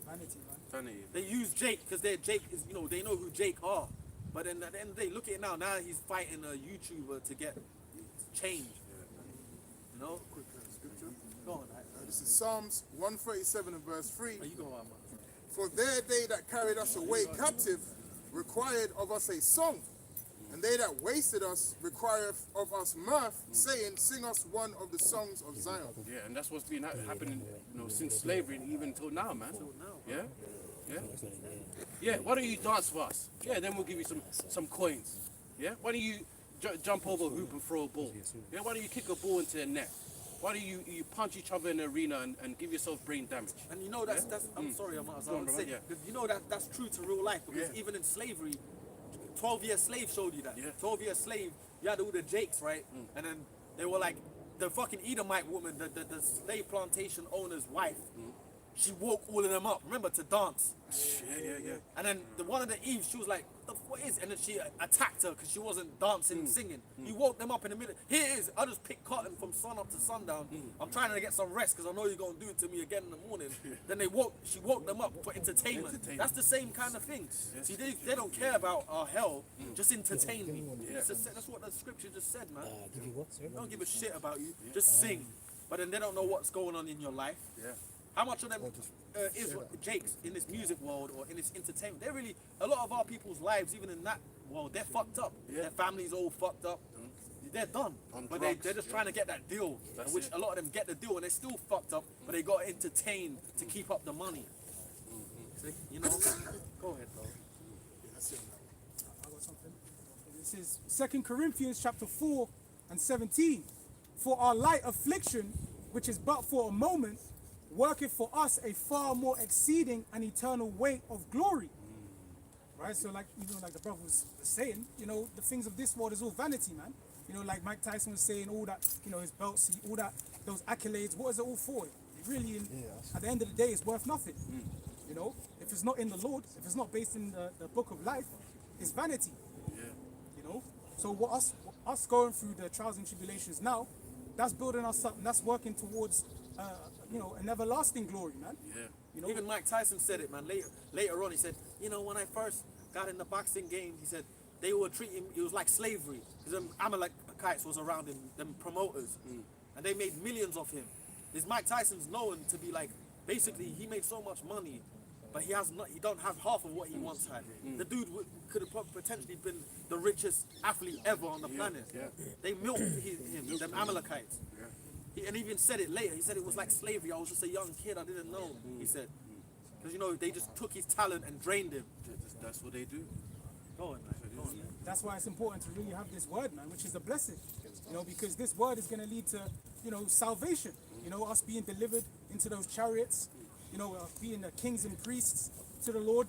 Vanity, man. Vanity. They use Jake because Jake is, they know who Jake are. But then at the end of the day, look at it now. Now he's fighting a YouTuber to get change. You know? Quick scripture. Go on, This is Psalms 137 and verse 3. you go on, man. For there they that carried us away captive required of us a song, and they that wasted us require of us mirth, saying, sing us one of the songs of Zion. Yeah, and that's what's been happening, since slavery and even till now, man. Yeah, yeah, yeah. Why don't you dance for us? Yeah, then we'll give you some coins. Yeah. Why don't you jump over a hoop and throw a ball? Yeah. Why don't you kick a ball into the net? Why don't you punch each other in the arena and give yourself brain damage? And you know that's I'm sorry, I'm Go on, saying, brother, yeah. because you know that's true to real life. Because even in slavery, 12-year slave showed you that. Yeah. 12-year slave, you had all the Jakes, right? And then they were like the fucking Edomite woman, the slave plantation owner's wife. She woke all of them up. Remember, to dance. Yeah. And then one of the Eves, she was like, what is it? And then she attacked her because she wasn't dancing and singing. He woke them up in the middle. Here it is. I just picked cotton from sun up to sundown. I'm trying to get some rest because I know you're going to do it to me again in the morning. Then she woke them up for entertainment. That's the same kind of thing. See, they don't care about our hell. Just entertain me. That's what the scripture just said, man. They don't give a shit about you. Just sing. But then they don't know what's going on in your life. Yeah. How much of them Jakes in this music world or in this entertainment? They're really, a lot of our people's lives, even in that world, they're fucked up. Their families all fucked up. They're done. But they're just trying to get that deal, which a lot of them get the deal and they're still fucked up, but they got to entertain to keep up the money. See? You know? Go ahead, bro. I got something. This is 2 Corinthians chapter 4 and 17. For our light affliction, which is but for a moment, worketh for us a far more exceeding and eternal weight of glory. Right? So like the brother was saying, the things of this world is all vanity, man. Like Mike Tyson was saying, all that, his belts, all that, those accolades, what is it all for? It really, at the end of the day, it's worth nothing. If it's not in the Lord, if it's not based in the book of life, it's vanity. So what us going through the trials and tribulations now, that's building us up and that's working towards an everlasting glory, man. Yeah. Even Mike Tyson said it, man. Later on, he said, when I first got in the boxing game, he said they were treating it was like slavery. Because them Amalekites was around him, them promoters, and they made millions of him. This Mike Tyson's known to be like, basically, he made so much money, but he don't have half of what he once had. The dude could have potentially been the richest athlete ever on the planet. Yeah. They milked him, them Amalekites. He even said it later. He said it was like slavery. I was just a young kid. I didn't know. He said, because they just took his talent and drained him. That's what they do. Go on, man. Go on. That's why it's important to really have this word, man, which is a blessing. Because this word is going to lead to, salvation. Us being delivered into those chariots. Being the kings and priests to the Lord.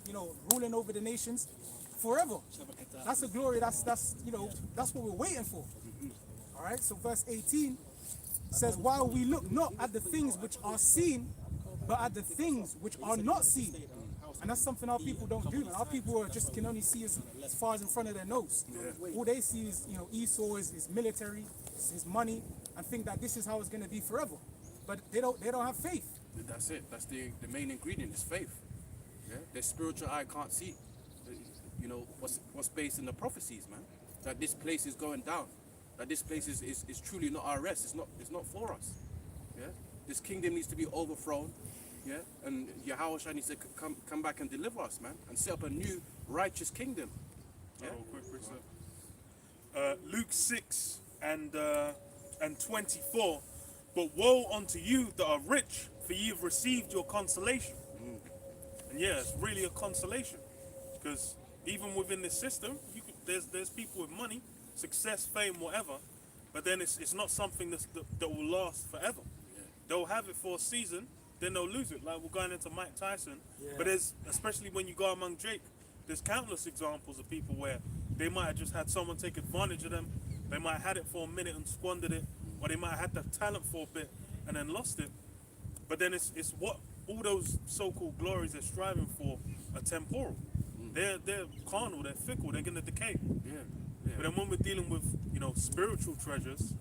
Ruling over the nations forever. That's a glory. That's what we're waiting for. All right. So verse 18. Says, while we look not at the things which are seen, but at the things which are not seen. And that's something our people don't do. Our people can only see as far as in front of their nose. All they see is, Esau is military, his money, and think that this is how it's going to be forever. But they don't have faith. That's it. That's the main ingredient is faith. Yeah. Their spiritual eye can't see. What's based in the prophecies, man. That this place is going down. That this place is truly not our rest. It's not for us. Yeah, this kingdom needs to be overthrown. Yeah, and Yahweh needs to come back and deliver us, man, and set up a new righteous kingdom. Yeah. Luke 6 and 24. But woe unto you that are rich, for ye have received your consolation. And yeah, it's really a consolation, because even within this system, there's people with money, success, fame, whatever, but then it's not something that will last forever. They'll have it for a season, then they'll lose it. Like we're going into Mike Tyson, but especially when you go among Jake, there's countless examples of people where they might have just had someone take advantage of them. They might have had it for a minute and squandered it, or they might have had the talent for a bit and then lost it. But then it's what all those so-called glories they're striving for are temporal. They're carnal, they're fickle, they're going to decay. But then when we're dealing with, spiritual treasures,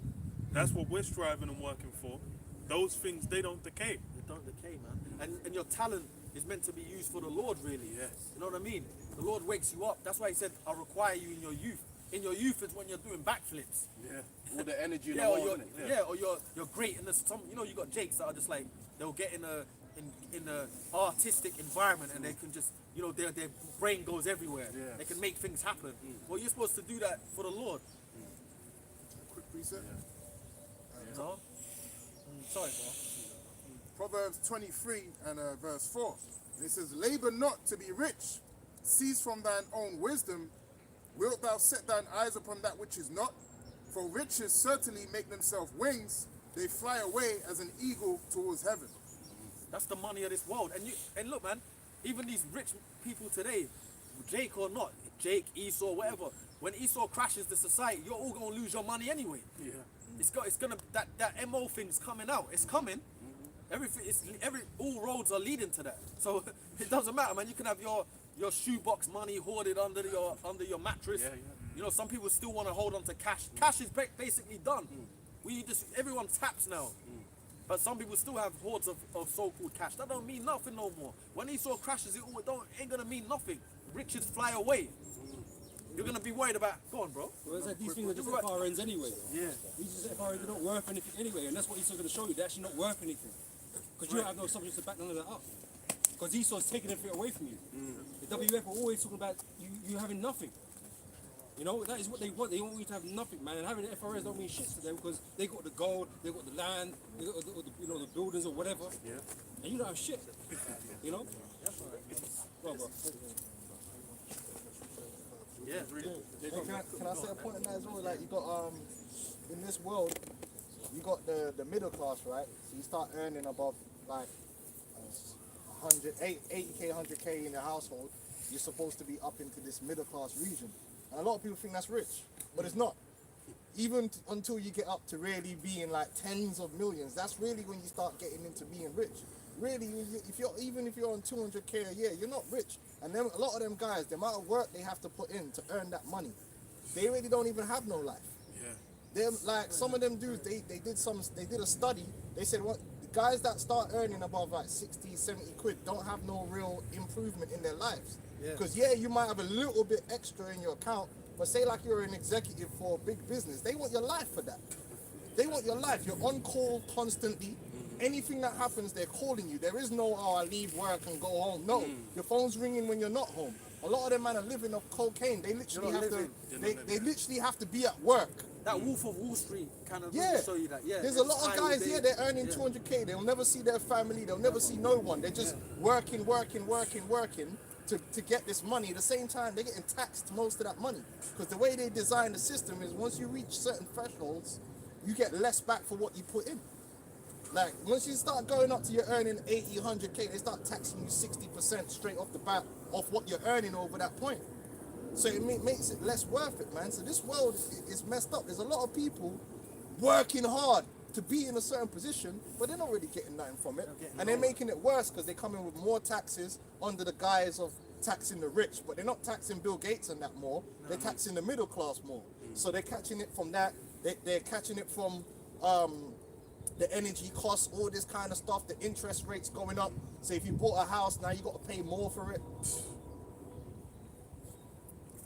that's what we're striving and working for. Those things, they don't decay. They don't decay, man. And your talent is meant to be used for the Lord, really. Yes. You know what I mean? The Lord wakes you up. That's why he said, I'll require you in your youth. in your youth is when you're doing backflips. Yeah. All the energy in Yeah, the or world, you're, innit? yeah, or you're great in this. Some, you know, you got Jakes that are just like they'll get in a artistic environment and they can just, you know, their brain goes everywhere. Yeah. They can make things happen. Well, you're supposed to do that for the Lord. Quick reset. No? Sorry, bro. Proverbs 23 and verse 4. And it says, labor not to be rich, cease from thine own wisdom. Wilt thou set thine eyes upon that which is not? For riches certainly make themselves wings, they fly away as an eagle towards heaven. That's the money of this world. And look, man, even these rich people today, Jake or not, Jake, Esau, whatever, when Esau crashes the society, you're all gonna lose your money anyway. Yeah. It's gonna that MO thing's coming out. It's coming. Everything is all roads are leading to that. So it doesn't matter, man. You can have your shoebox money hoarded under your mattress. Yeah, yeah. You know, some people still want to hold on to cash. Cash is basically done. Everyone taps now. But some people still have hoards of so-called cash. That don't mean nothing no more. When Esau crashes, it ain't gonna mean nothing. Riches fly away. You're gonna be worried about. Go on, bro. Well, it's like these things are just FRNs anyway. Yeah. These are just FRNs, they're not worth anything anyway, and that's what Esau's going to show you. They're actually not worth anything. Because you don't have no subjects to back none of that up. Because Esau's taking everything away from you. The WF are always talking about you having nothing. You know, that is what they want. They want you to have nothing, man. And having FRNs don't mean shit to them because they got the gold, they got the land, they got the buildings or whatever. Yeah. And you don't have shit. You know? Well, bro. Yeah. Can I say a point on that as well? Like you got in this world, you got the middle class, right? So you start earning above like 80k, 100k in your household. You're supposed to be up into this middle class region, and a lot of people think that's rich, but it's not. Even until you get up to really being like tens of millions, that's really when you start getting into being rich. Really, if you're on 200k a year, you're not rich. And then a lot of them guys, the amount of work they have to put in to earn that money, they really don't even have no life. Yeah. They're like some of them dudes. They did a study. They said what the guys that start earning above like 60, 70 quid don't have no real improvement in their lives. Because you might have a little bit extra in your account, but say like you're an executive for a big business, they want your life for that. They want your life. You're on call constantly. Anything that happens, they're calling you. There is no, I leave work and go home. No, your phone's ringing when you're not home. A lot of them man are living off cocaine. They literally they literally have to be at work. That Wolf of Wall Street kind of Yeah. show you that. Yeah. There's a lot of guys here, they're earning 200k. They'll never see their family. They'll never see no one. They're just working to get this money. At the same time, they're getting taxed most of that money. Because the way they design the system is once you reach certain thresholds, you get less back for what you put in. Like, once you start going up to you're earning 80, 100k, they start taxing you 60% straight off the bat off what you're earning over that point. So it makes it less worth it, man. So this world is messed up. There's a lot of people working hard to be in a certain position, but they're not really getting nothing from it. And they're making it worse because they come in with more taxes under the guise of taxing the rich, but they're not taxing Bill Gates and that more. They're taxing the middle class more. So they're catching it from that. They're catching it from the energy costs, all this kind of stuff, the interest rates going up. So if you bought a house, now you got to pay more for it.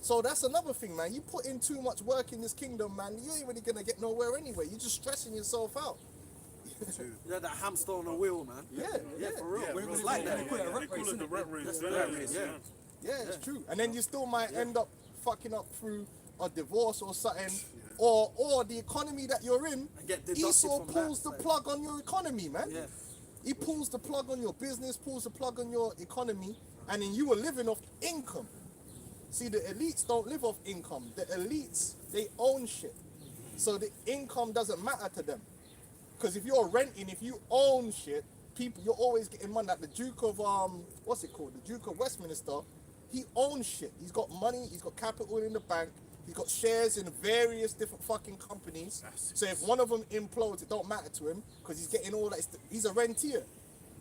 So that's another thing, man. You put in too much work in this kingdom, man, you ain't really going to get nowhere anyway. You're just stressing yourself out. You're that hamster on a wheel, man. Yeah, For real. Yeah, It's like that. They call it the rat race. Yeah, it's true. And then you still might end up fucking up through a divorce or something, or the economy that you're in. And get deducted Esau from pulls that, the plug on your economy, man. Yeah. He pulls the plug on your business, pulls the plug on your economy, and then you are living off income. See, the elites don't live off income. The elites, they own shit. So the income doesn't matter to them. Because if you're renting, if you own shit, people, you're always getting money. Like the Duke of, what's it called? The Duke of Westminster, he owns shit. He's got money, he's got capital in the bank, he's got shares in various different fucking companies. So if one of them implodes, it don't matter to him because he's getting all that. He's a rentier,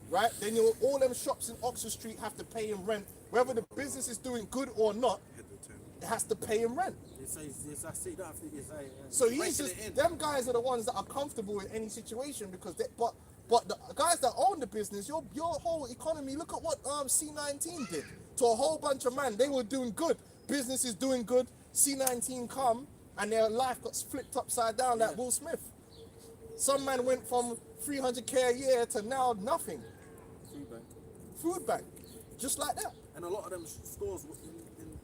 right? Then all them shops in Oxford Street have to pay him rent. Whether the business is doing good or not, it has to pay him rent. So he's just, them guys are the ones that are comfortable in any situation because but the guys that own the business, your whole economy, look at what C19 did to a whole bunch of men. They were doing good. Business is doing good. C19 come and their life got flipped upside down like Will Smith. Some man went from 300k a year to now nothing. Food bank. Food bank, just like that. And a lot of them stores,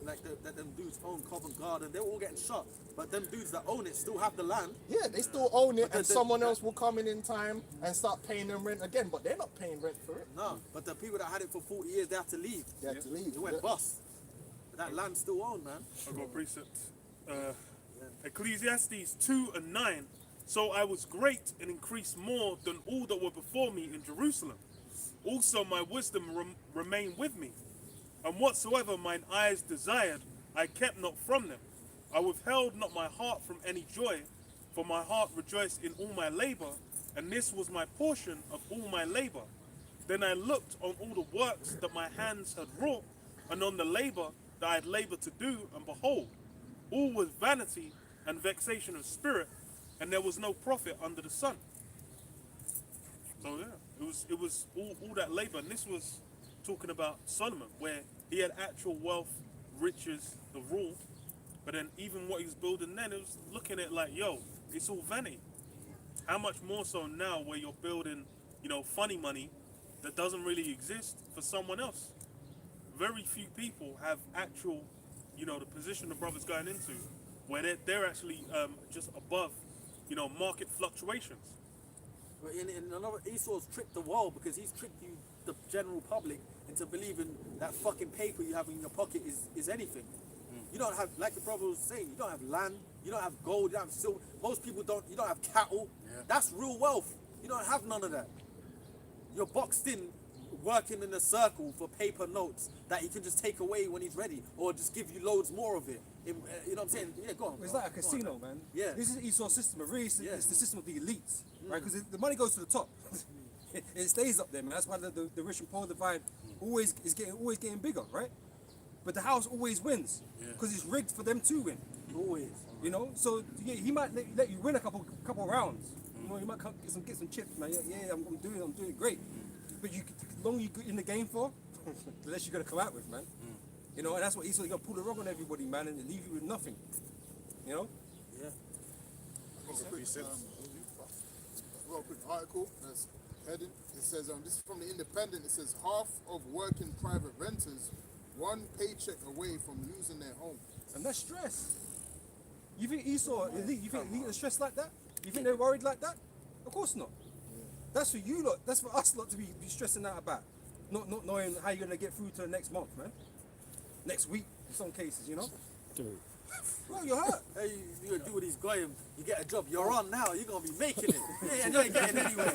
like that them dudes own Covent Garden, they're all getting shut. But them dudes that own it still have the land. Yeah, they still own it, But and the- someone else will come in time and start paying them rent again. But they're not paying rent for it. No, but the people that had it for 40 years, they had to leave. They have to leave. It went Yeah. bust. But that land's still owned, man. I've got precepts. Ecclesiastes 2:9. So I was great and increased more than all that were before me in Jerusalem. Also my wisdom remained with me. And whatsoever mine eyes desired, I kept not from them. I withheld not my heart from any joy, for my heart rejoiced in all my labor, and this was my portion of all my labor. Then I looked on all the works that my hands had wrought, and on the labor that I had labored to do, and behold, all was vanity and vexation of spirit, and there was no profit under the sun. So yeah, it was all that labor, and this was talking about Solomon, where he had actual wealth, riches, the rule, but then even what he was building then, it was looking at like, yo, it's all vanity. How much more so now where you're building, funny money that doesn't really exist for someone else. Very few people have actual, the position the brother's going into, where they're actually just above, market fluctuations. But in another, Esau's tricked the world because he's tricked you, the general public, into believing that fucking paper you have in your pocket is anything. You don't have, like the brother was saying, you don't have land, you don't have gold, you don't have silver. Most people don't, you don't have cattle. That's real wealth. You don't have none of that. You're boxed in, working in a circle for paper notes that he can just take away when he's ready, or just give you loads more of it. You know what I'm saying? Yeah, go on. It's go like a on, go on, casino, man. Yeah. This is Esau's system. Really, it's Yeah. it's the system of the elites, right? Because the money goes to the top. It stays up there, man. That's why the rich and poor divide always getting bigger, right? But the house always wins because it's rigged for them to win. Always. So yeah, he might let you win a couple rounds. You might get some chips, man. Yeah, I'm doing great. But the longer you're in the game for, the less you're gonna come out with, man. And that's what he's gonna pull the rug on everybody, man, and leave you with nothing. Yeah. Well, quick article that's heading. It says, this is from the Independent. It says half of working private renters one paycheck away from losing their home. And that's stress. You think Esau, you think they're stressed like that? You think they're worried like that? Of course not. That's for you lot. That's for us lot to be stressing out about. Not knowing how you're gonna get through to the next month, man. Next week, in some cases, Well, you're hurt. Hey, you do what he's going, you get a job, you're on now, you're going to be making it. Yeah, you ain't getting anywhere.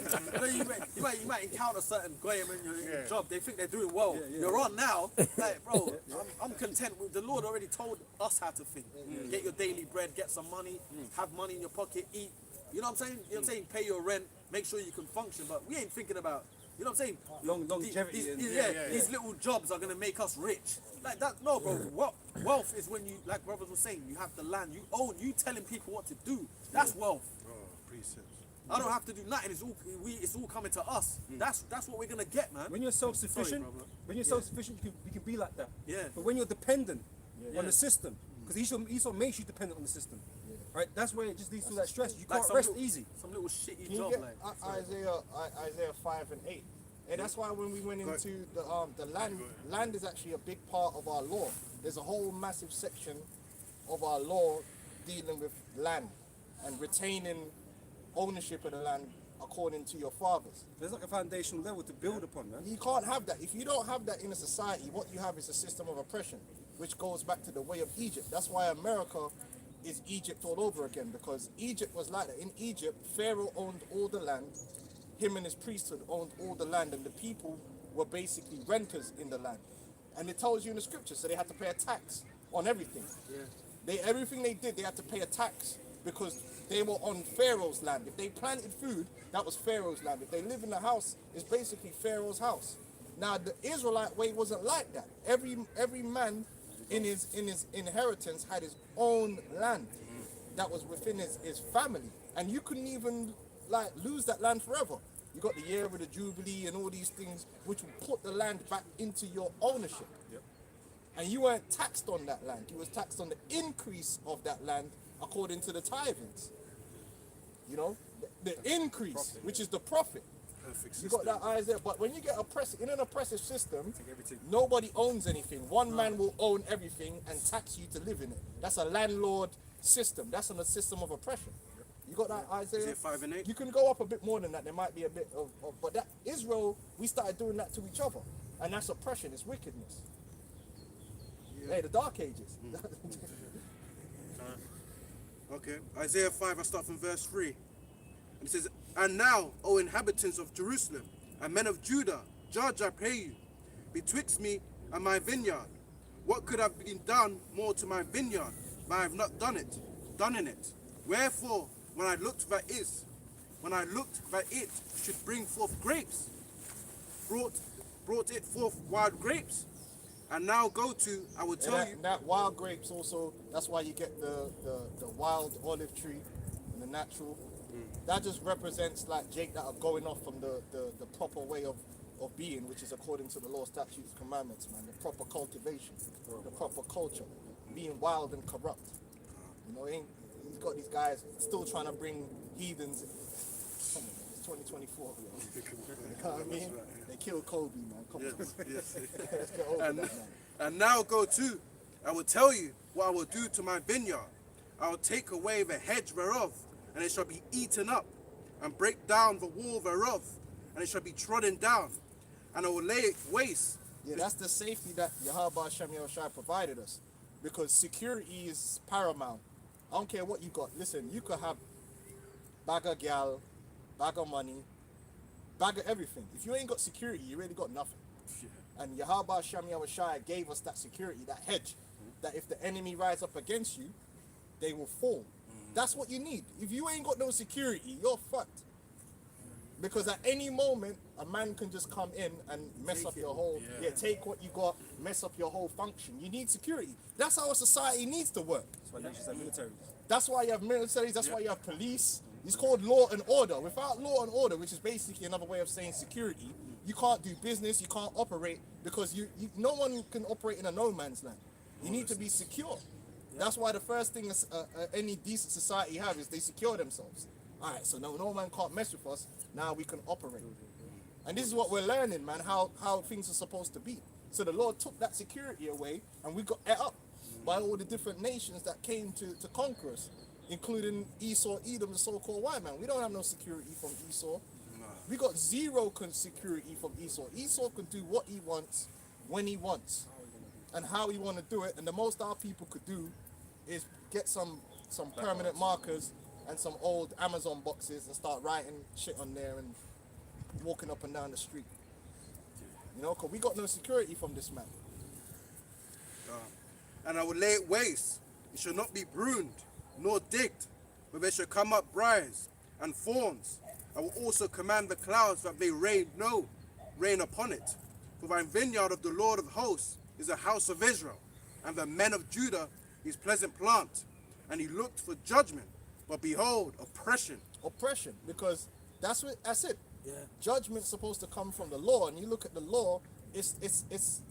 You might encounter certain goyim in your job, they think they're doing well. You're on now. Like, bro, I'm content with the Lord already told us how to think. Get your daily bread, get some money, have money in your pocket, eat. You know what I'm saying? You know what I'm saying? Pay your rent, make sure you can function, but we ain't thinking about, you know what I'm saying? Longevity. These little jobs are going to make us rich. Like that, no, bro. Wealth is when you, like brothers were saying, you have the land, you own, you telling people what to do. That's wealth. I don't have to do nothing. It's all coming to us. That's what we're gonna get, man. When you're self-sufficient, you can be like that. Yeah. But when you're dependent on the system, because Esau makes you dependent on the system, right? That's where it just leads to that stress. You Like can't some rest little- easy. Some little shitty You job, get like. Isaiah 5 and 8. And that's why when we went into the land is actually a big part of our law. There's a whole massive section of our law dealing with land and retaining ownership of the land according to your fathers. There's like a foundational level to build upon, man. You can't have that. If you don't have that in a society, what you have is a system of oppression, which goes back to the way of Egypt. That's why America is Egypt all over again, because Egypt was like that. In Egypt, Pharaoh owned all the land, him and his priesthood owned all the land, and the people were basically renters in the land. And it tells you in the scriptures, so they had to pay a tax on everything. Everything they did, they had to pay a tax because they were on Pharaoh's land. If they planted food, that was Pharaoh's land. If they live in the house, it's basically Pharaoh's house. Now the Israelite way wasn't like that. Every man in his inheritance had his own land that was within his family, and you couldn't even lose that land forever. You got the year of the Jubilee and all these things which will put the land back into your ownership. and you weren't taxed on that land. You was taxed on the increase of that land according to the tithings. You know, the increase, which is the profit. You got that Isaiah, but when you get oppressed in an oppressive system, nobody owns anything. One man will own everything and tax you to live in it. That's a landlord system. That's a system of oppression. You got that Isaiah? Isaiah 5 and 8. You can go up a bit more than that. There might be a bit of but that Israel, we started doing that to each other, and that's oppression. It's wickedness. Hey, the Dark Ages. Okay, Isaiah 5, I start from verse 3. And it says, "And now, O inhabitants of Jerusalem, and men of Judah, judge, I pray you, betwixt me and my vineyard. What could have been done more to my vineyard, but I have not done in it? Wherefore, when I looked that it should bring forth grapes, brought it forth wild grapes. And now go to, I will tell you." That wild grapes also, that's why you get the wild olive tree and the natural. That just represents like Jake that are going off from the proper way of being, which is according to the law, statutes, commandments, man. The proper cultivation, the proper culture. Being wild and corrupt. You know, he's got these guys still trying to bring heathens. Come on, it's 2024. You know what I mean? They killed Kobe, man. Come on. Let's get over that, man. And now go to, I will tell you what I will do to my vineyard. I will take away the hedge thereof, and it shall be eaten up, and break down the wall thereof, and it shall be trodden down, and I will lay it waste. Yeah, that's the safety that Yahweh Hashem Yahushua provided us, because security is paramount. I don't care what you got. Listen, you could have bag of gal, bag of money, bag of everything. If you ain't got security, you really got nothing. And Yahweh Hashem Yahushua gave us that security, that hedge, that if the enemy rise up against you, they will fall. That's what you need. If you ain't got no security, you're fucked. Because at any moment, a man can just come in and mess up your whole, take what you got, mess up your whole function. You need security. That's how a society needs to work. That's why you have militaries, that's why you have police. It's called law and order. Without law and order, which is basically another way of saying security, you can't do business, you can't operate, because no one can operate in a no man's land. You need to be secure. That's why the first thing any decent society have is they secure themselves. All right, so no man can't mess with us. Now we can operate. And this is what we're learning, man, how things are supposed to be. So the Lord took that security away, and we got ate up by all the different nations that came to conquer us, including Esau, Edom, the so-called white man. We don't have no security from Esau. We got zero security from Esau. Esau can do what he wants, when he wants, and how he want to do it. And the most our people could do is get some permanent markers and some old Amazon boxes and start writing shit on there and walking up and down the street. You know, because we got no security from this man. And I will lay it waste. It shall not be pruned, nor digged, but there shall come up briars and thorns. I will also command the clouds that they rain upon it. For thy vineyard of the Lord of hosts is a house of Israel, and the men of Judah his pleasant plant. And he looked for judgment, but behold, oppression. Oppression, because that's it. Yeah. Judgment's supposed to come from the law, and you look at the law, it's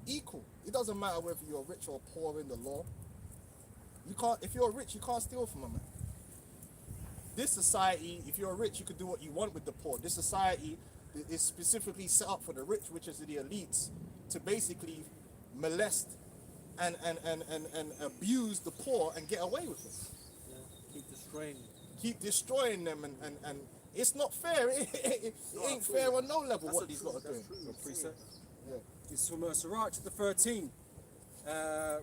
equal. It doesn't matter whether you're rich or poor in the law. If you're rich, you can't steal from a man. This society, if you're rich, you can do what you want with the poor. This society is specifically set up for the rich, which is the elites, to basically molest and abuse the poor and get away with it. Keep destroying them, and it's not fair. It ain't fair on no level what these lot are doing. Yeah. It's from Sirach chapter 13. I'm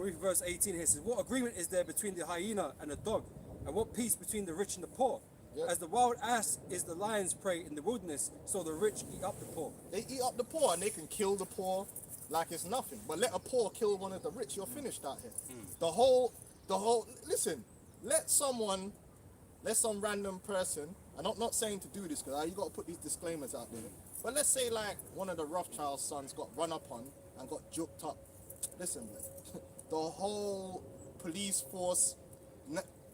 reading verse 18 here. It says, "What agreement is there between the hyena and the dog? And what peace between the rich and the poor? Yeah. As the wild ass is the lion's prey in the wilderness, so the rich eat up the poor." They eat up the poor, and they can kill the poor like it's nothing. But let a poor kill one of the rich, you're finished out here. The whole, listen, let some random person, and I'm not saying to do this, because you got to put these disclaimers out there, but let's say like one of the Rothschild sons got run up on and got juked up. Listen, man, the whole police force,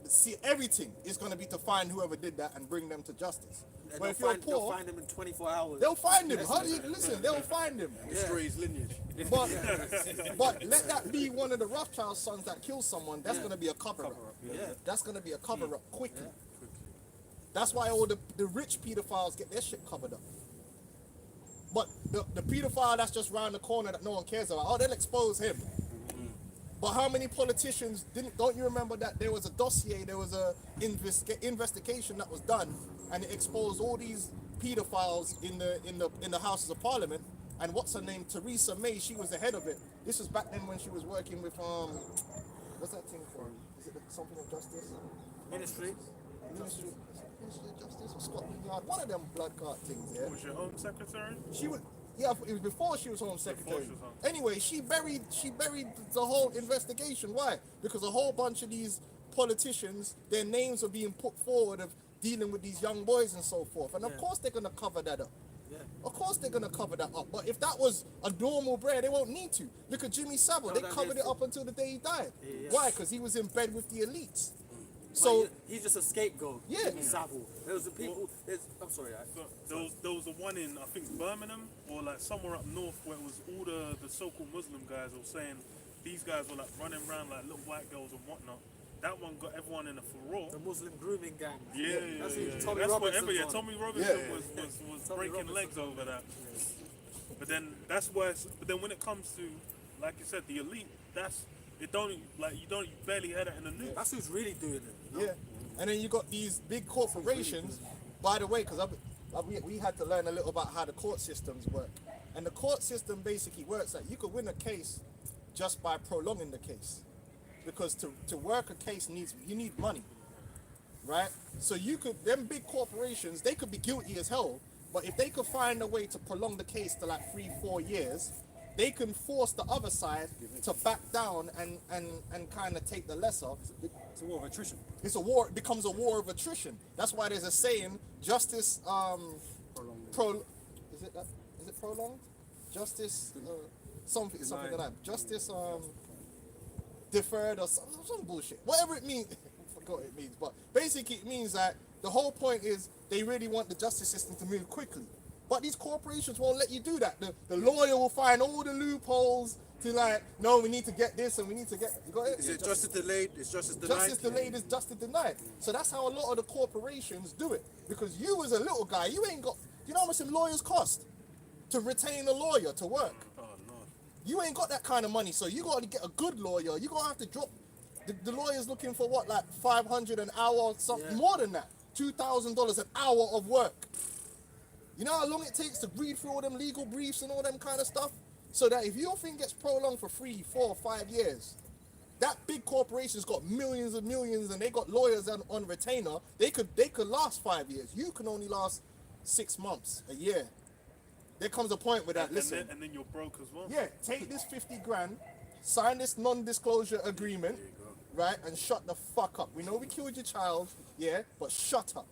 see, everything is going to be to find whoever did that and bring them to justice. But they'll if you're find, they'll poor, find him in 24 hours. they'll find him. How do you listen? They'll find him. Destroy his lineage. But let that be one of the Rothschild sons that kills someone. That's going to be a cover-up. That's going to be a cover-up quickly. That's why all the rich pedophiles get their shit covered up. But the pedophile that's just round the corner that no one cares about, oh, they'll expose him. But how many politicians don't you remember that there was a dossier, there was a investigation that was done, and it exposed all these pedophiles in the Houses of Parliament, and what's her name, Theresa May, she was the head of it. This was back then when she was working with what's that thing for? Is it something of justice? Ministry. Ministry of Justice or Scotland Yard? One of them blood clot things, yeah. Was your home secretary? She was, yeah, it was before she was Home Secretary. she was home. Anyway, she buried the whole investigation. Why? Because a whole bunch of these politicians, their names were being put forward of dealing with these young boys and so forth. And of course they're gonna cover that up. Yeah. Of course they're gonna cover that up. But if that was a normal bread, they won't need to. Look at Jimmy Savile. They covered it up until the day he died. Why? Because he was in bed with the elites. So he's just a scapegoat. Yeah. Jimmy Savile. There was the people. I'm sorry. There was a one in, I think, Birmingham or like somewhere up north where it was all the so-called Muslim guys were saying these guys were like running around like little white girls and whatnot. That one got everyone in a furore. The Muslim grooming gang. That's Tommy That's Robinson. whatever. Tommy Robinson was breaking legs over that. But then that's where. But then when it comes to, like you said, the elite, you barely hear that in the news. That's who's really doing it. yeah, and then you got these big corporations. By the way, because we had to learn a little about how the court systems work, and the court system basically works that you could win a case just by prolonging the case, because to work a case you need money, right? So them big corporations, they could be guilty as hell, but if they could find a way to prolong the case to like 3-4 years, they can force the other side to back down and kind of take the lesser. It's a war of attrition. It's a war. It becomes a war of attrition. That's why there's a saying: justice is it prolonged? Justice something like that. Justice deferred or some bullshit. Whatever it means, I forgot what it means. But basically, it means that the whole point is they really want the justice system to move quickly. But these corporations won't let you do that. The lawyer will find all the loopholes to like, no, we need to get this and we need to get. You got it? Is it justice delayed? Is justice denied? Justice delayed is justice denied. So that's how a lot of the corporations do it. Because you as a little guy, you ain't got. You know how much them lawyers cost to retain a lawyer to work? Oh no. You ain't got that kind of money. So you got to get a good lawyer. You gonna have to drop. The lawyer's looking for what, like $500 an hour or something more than that. $2,000 an hour of work. You know how long it takes to read through all them legal briefs and all them kind of stuff? So that if your thing gets prolonged for 3, 4, 5 years, that big corporation's got millions and millions and they got lawyers on retainer, they could last 5 years. You can only last 6 months, a year. There comes a point where that, listen. And then you're broke as well. Yeah, take this 50 grand, sign this non-disclosure agreement, right, and shut the fuck up. We know we killed your child, yeah, but shut up.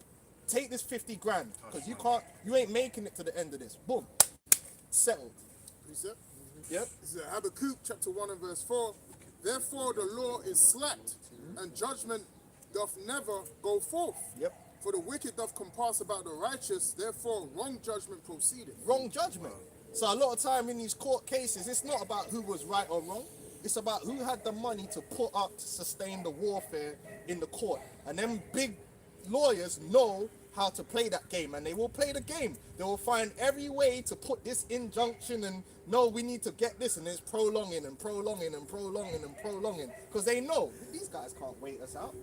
Take this 50 grand, because you ain't making it to the end of this. Boom. Settled. Precept? Yep. This is Habakkuk chapter 1 and verse 4. Therefore the law is slacked, and judgment doth never go forth. Yep. For the wicked doth compass about the righteous, therefore wrong judgment proceedeth. Wrong judgment. So a lot of time in these court cases, it's not about who was right or wrong. It's about who had the money to put up to sustain the warfare in the court. And them big lawyers know how to play that game, and they will play the game. They will find every way to put this injunction and no, we need to get this, and it's prolonging and prolonging and prolonging and prolonging, because they know these guys can't wait us out.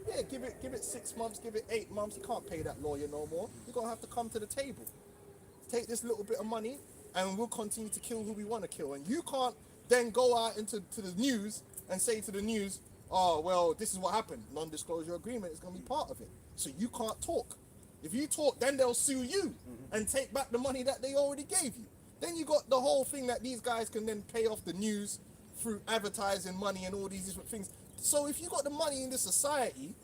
Yeah, give it 6 months, give it 8 months. You can't pay that lawyer no more. You're gonna have to come to the table. Take this little bit of money, and we'll continue to kill who we want to kill. And you can't then go out into the news and say to the news, oh well, this is what happened. Non-disclosure agreement is gonna be part of it. So you can't talk. If you talk, then they'll sue you and take back the money that they already gave you. Then you got the whole thing that these guys can then pay off the news through advertising money and all these different things. So if you got the money in this society,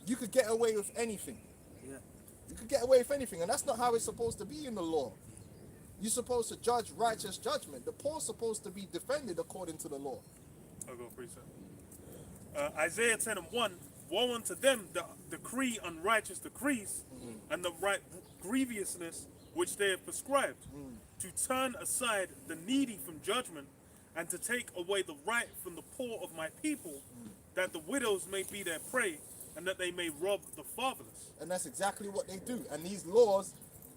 you could get away with anything. Yeah. You could get away with anything, and that's not how it's supposed to be in the law. You're supposed to judge righteous judgment. The poor's supposed to be defended according to the law. I'll go precept. Isaiah 10 and 1, woe unto them that decree unrighteous decrees, and the right grievousness which they have prescribed, to turn aside the needy from judgment, and to take away the right from the poor of my people, that the widows may be their prey, and that they may rob the fatherless. And that's exactly what they do. And these laws,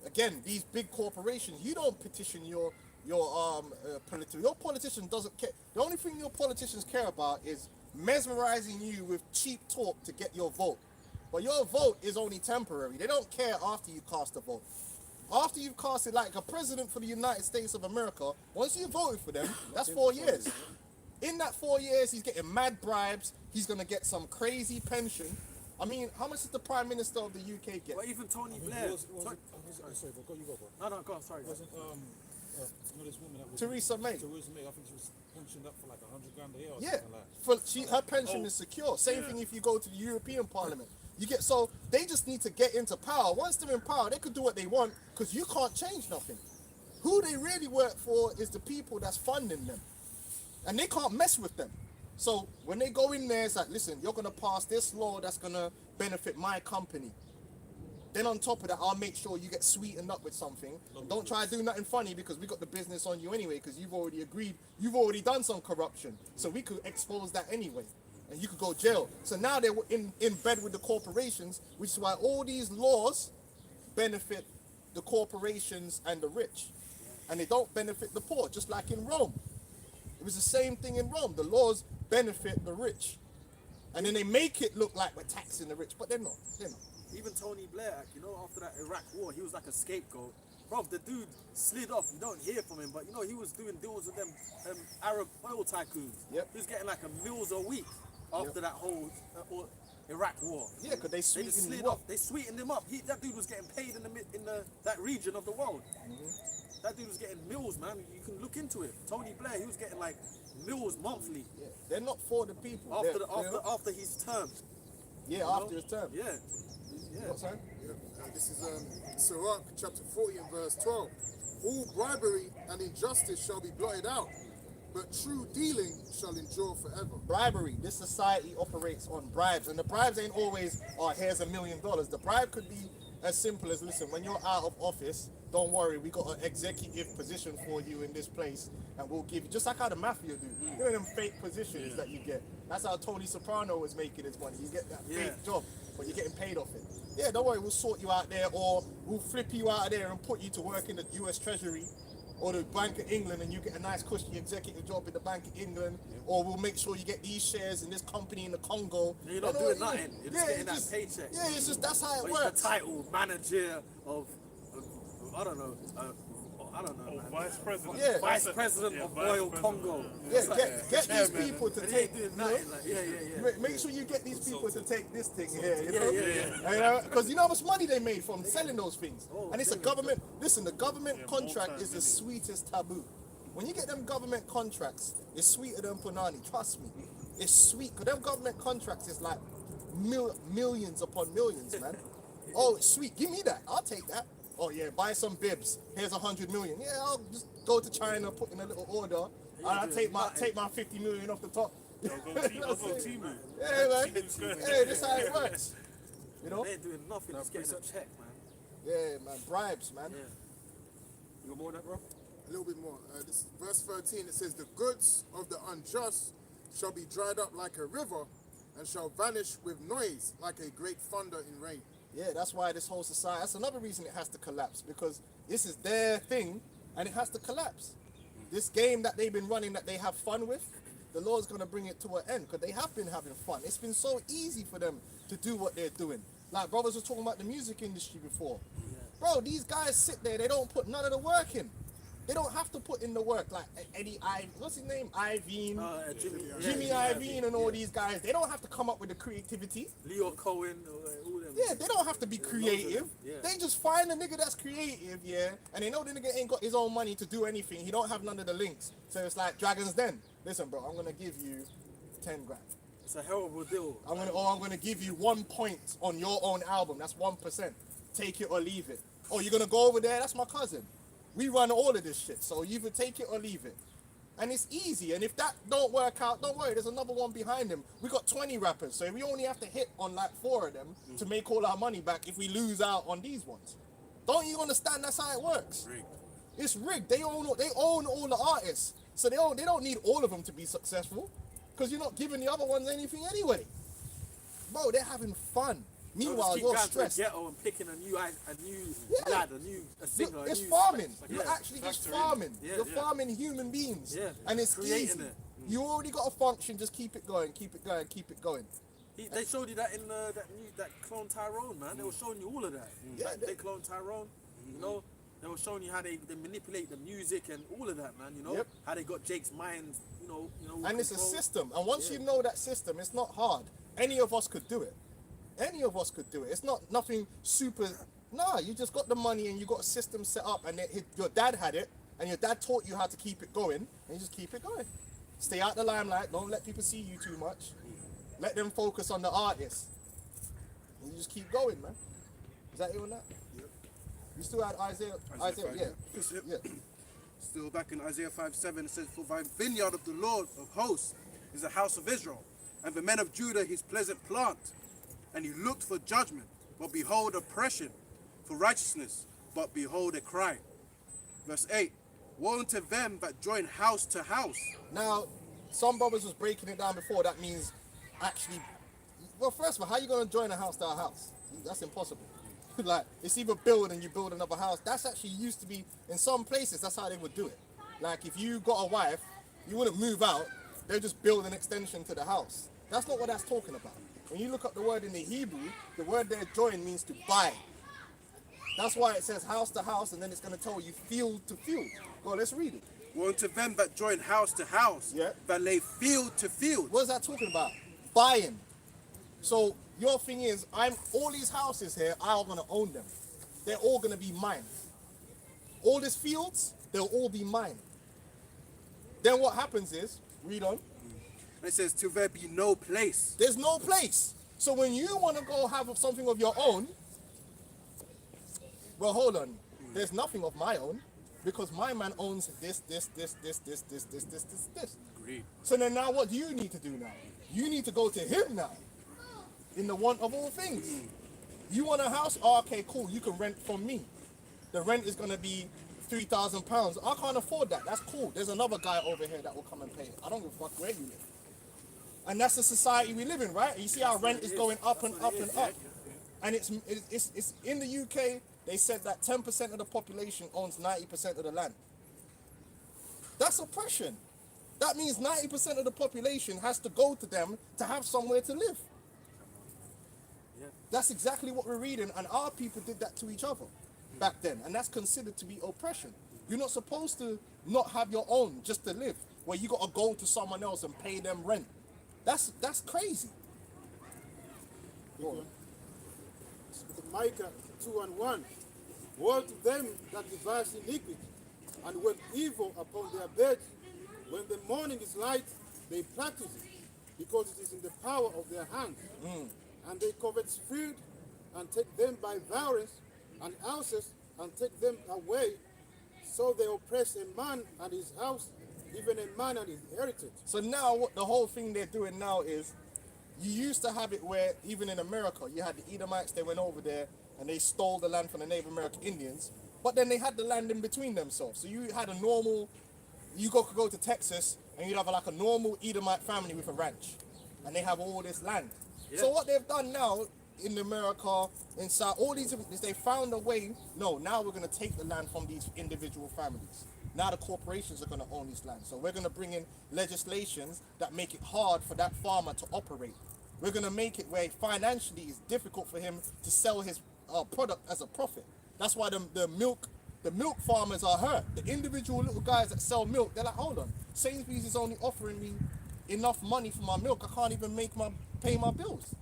again, these big corporations, you don't petition your politician. Your politician doesn't care. The only thing your politicians care about is mesmerizing you with cheap talk to get your vote. But your vote is only temporary. They don't care after you cast a vote. After you've casted, like a president for the United States of America, once you voted for them, that's 4 years. In that 4 years, he's getting mad bribes. He's going to get some crazy pension. I mean, how much does the Prime Minister of the UK get? But even Tony Blair. Sorry, bro, you go, bro. No, go on, sorry. Wasn't this woman that was Theresa May. Theresa May, I think she was pensioned up for like 100 grand a year or Yeah, something like that. her pension is secure. Same thing if you go to the European Parliament. You get, so they just need to get into power. Once they're in power, they could do what they want because you can't change nothing. Who they really work for is the people that's funding them, and they can't mess with them. So when they go in there, it's like, listen, you're gonna pass this law that's gonna benefit my company. Then on top of that, I'll make sure you get sweetened up with something. Don't try to do nothing funny because we got the business on you anyway because you've already agreed, you've already done some corruption. So we could expose that anyway. And you could go jail. So now they're in bed with the corporations, which is why all these laws benefit the corporations and the rich. And they don't benefit the poor, just like in Rome. It was the same thing in Rome. The laws benefit the rich. And then they make it look like we're taxing the rich, but they're not. They're not. Even Tony Blair, you know, after that Iraq war, he was like a scapegoat. Bro, the dude slid off. You don't hear from him, but you know, he was doing deals with them Arab oil tycoons. Yep. He was getting like $1 million a week after that whole Iraq war. Yeah, because they just sweetened slid him off. up. They sweetened him up. That dude was getting paid in that region of the world. That dude was getting mills, man. You can look into it. Tony Blair, he was getting like mills monthly Yeah. They're not for the people. after his term. Yeah, after his term. Yeah. What's that? This is Sirach chapter 40 and verse 12. All bribery and injustice shall be blotted out, but true dealing shall endure forever. Bribery. This society operates on bribes, and the bribes ain't always, oh, here's $1 million. The bribe could be as simple as, listen, when you're out of office, don't worry, we got an executive position for you in this place, and we'll give you, just like how the mafia do. You know them fake positions that you get. That's how Tony Soprano was making his money. You get that fake job, but you're getting paid off it. Yeah, don't worry, we'll sort you out there, or we'll flip you out of there and put you to work in the US Treasury or the Bank of England, and you get a nice cushy executive job in the Bank of England, or we'll make sure you get these shares in this company in the Congo. You're not doing nothing. You're just getting that paycheck. Yeah, it's just, that's how it But works. the title manager of I don't know, man. Vice president. Yeah. Vice president of vice Oil president. Congo. Yeah, get these people to And he take, ain't doing nothing. Like, yeah. make sure you get these people to take this thing here, you know? Yeah. Because you know how much money they made from selling those things. Oh, And it's a yeah. government, listen, the government contract is the multi-million. sweetest taboo. When you get them government contracts, it's sweeter than punani, trust me. It's sweet, because them government contracts is like millions upon millions, man. Oh, it's sweet, give me that, I'll take that. Oh yeah, buy some bibs, here's 100 million. Yeah, I'll just go to China, put in a little order, and I'll take my 50 million off the top. I'll go Timu. Yeah, man. Hey, this how it works. You know? They ain't doing nothing. Just getting a check, man. Yeah, man. Bribes, man. Yeah. You got more on that, bro? A little bit more. This verse 13, it says, the goods of the unjust shall be dried up like a river and shall vanish with noise like a great thunder in rain. Yeah, that's why this whole society, that's another reason it has to collapse, because this is their thing and it has to collapse. This game that they've been running that they have fun with, the Lord's going to bring it to an end, because they have been having fun. It's been so easy for them to do what they're doing. Like brothers were talking about the music industry before. Bro, these guys sit there, they don't put none of the work in. They don't have to put in the work, like Eddie what's his name? Iveen, Jimmy Iovine and all these guys. They don't have to come up with the creativity. Leo Cohen, all them. Yeah, they don't have to be creative. Yeah. They just find a nigga that's creative, yeah, and they know the nigga ain't got his own money to do anything. He don't have none of the links. So it's like Dragon's Den. Listen, bro, I'm gonna give you 10 grand. It's a horrible deal. I'm gonna give you 1 point on your own album. That's 1%. Take it or leave it. Oh, you're gonna go over there? That's my cousin. We run all of this shit, so you either take it or leave it. And it's easy. And if that don't work out, don't worry, there's another one behind him. We got 20 rappers, so we only have to hit on like 4 of them to make all our money back if we lose out on these ones. Don't you understand that's how it works? Rigged. It's rigged. They own all the artists. So they don't need all of them to be successful, because you're not giving the other ones anything anyway. Bro, they're having fun. Meanwhile, you're stressed. Ghetto and picking a new lad, a singer. It's a new farming. spec. You're actually just farming. You're farming human beings. Yeah. And it's Creating easy. it. You already got a function. Just keep it going. Keep it going. Keep it going. They showed you that in that clone Tyrone, man. They were showing you all of that. Yeah, They clone Tyrone. You know, they were showing you how they manipulate the music and all of that, man. You know, Yep. how they got Jake's mind. You know. And it's a control. system. And once you know that system, it's not hard. Any of us could do it. Any of us could do it. It's not nothing super. Nah, you just got the money and you got a system set up, and your dad had it, and your dad taught you how to keep it going, and you just keep it going. Stay out the limelight. Don't let people see you too much. Let them focus on the artist. And you just keep going, man. Is that it on that? Yep. You still had Isaiah, yeah. Yeah. Still back in Isaiah 5:7, it says, "For thy vineyard of the Lord of hosts is the house of Israel, and the men of Judah his pleasant plant. And he looked for judgment, but behold oppression, for righteousness, but behold a cry." Verse 8, "Woe unto them that join house to house." Now, some brothers was breaking it down before. That means actually, well, first of all, how you gonna join a house to a house? That's impossible. Like, it's either build and you build another house. That's actually used to be, in some places, that's how they would do it. Like, if you got a wife, you wouldn't move out, they'll just build an extension to the house. That's not what that's talking about. When you look up the word in the Hebrew, the word there, join, means to buy. That's why it says house to house, and then it's going to tell you field to field. Well, let's read it. Woe unto them that join house to house, Yeah. that lay field to field. What is that talking about? Buying. So your thing is, all these houses here, I'm gonna own them. They're all gonna be mine. All these fields, they'll all be mine. Then what happens is, read on. And it says, "Till there be no place." There's no place. So when you want to go have something of your own, well, hold on. There's nothing of my own, because my man owns this. Agreed. So then now what do you need to do now? You need to go to him now, in the want of all things. You want a house? Oh, okay, cool. You can rent from me. The rent is going to be £3,000. I can't afford that. That's cool. There's another guy over here that will come and pay it. I don't give a fuck where you live. And that's the society we live in, right? You see how rent is going up and up and up. And it's in the UK, they said that 10% of the population owns 90% of the land. That's oppression. That means 90% of the population has to go to them to have somewhere to live. That's exactly what we're reading, and our people did that to each other back then, and that's considered to be oppression. You're not supposed to not have your own just to live, where you got to go to someone else and pay them rent. That's crazy. Micah 2:1. Woe to them that devise iniquity and work evil upon their beds. When the morning is light, they practice it, because it is in the power of their hands. And they covet food and take them by violence, and houses and take them away. So they oppress a man and his house, even a man and his heritage. So now what the whole thing they're doing now is, you used to have it where, even in America, you had the Edomites, they went over there and they stole the land from the Native American Indians, but then they had the land in between themselves. So you had a normal, you could go to Texas and you'd have like a normal Edomite family with a ranch, and they have all this land. So what they've done now in America, in South, all these, is they found a way, no, now we're going to take the land from these individual families. Now the corporations are going to own this land. So we're going to bring in legislations that make it hard for that farmer to operate. We're going to make it where financially it's difficult for him to sell his product as a profit. That's why the milk farmers are hurt. The individual little guys that sell milk, they're like, hold on, Sainsbury's is only offering me enough money for my milk. I can't even pay my bills.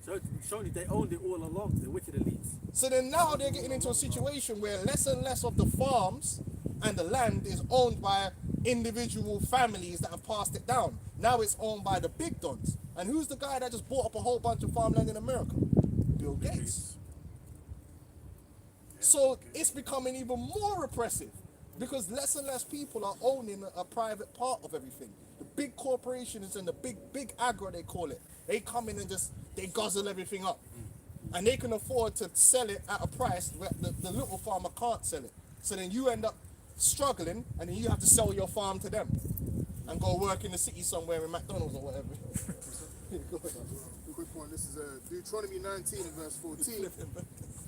So surely they owned it all along, the wicked elites. So then now they're getting into a situation where less and less of the farms and the land is owned by individual families that have passed it down. Now it's owned by the big dons. And who's the guy that just bought up a whole bunch of farmland in America? Bill Gates. So it's becoming even more repressive. Because less and less people are owning a private part of everything. The big corporations and the big agro, they call it, they come in and they guzzle everything up. And they can afford to sell it at a price where the little farmer can't sell it. So then you end up struggling, and then you have to sell your farm to them and go work in the city somewhere in McDonald's or whatever. Go ahead. Quick point. This is Deuteronomy 19 and verse 14.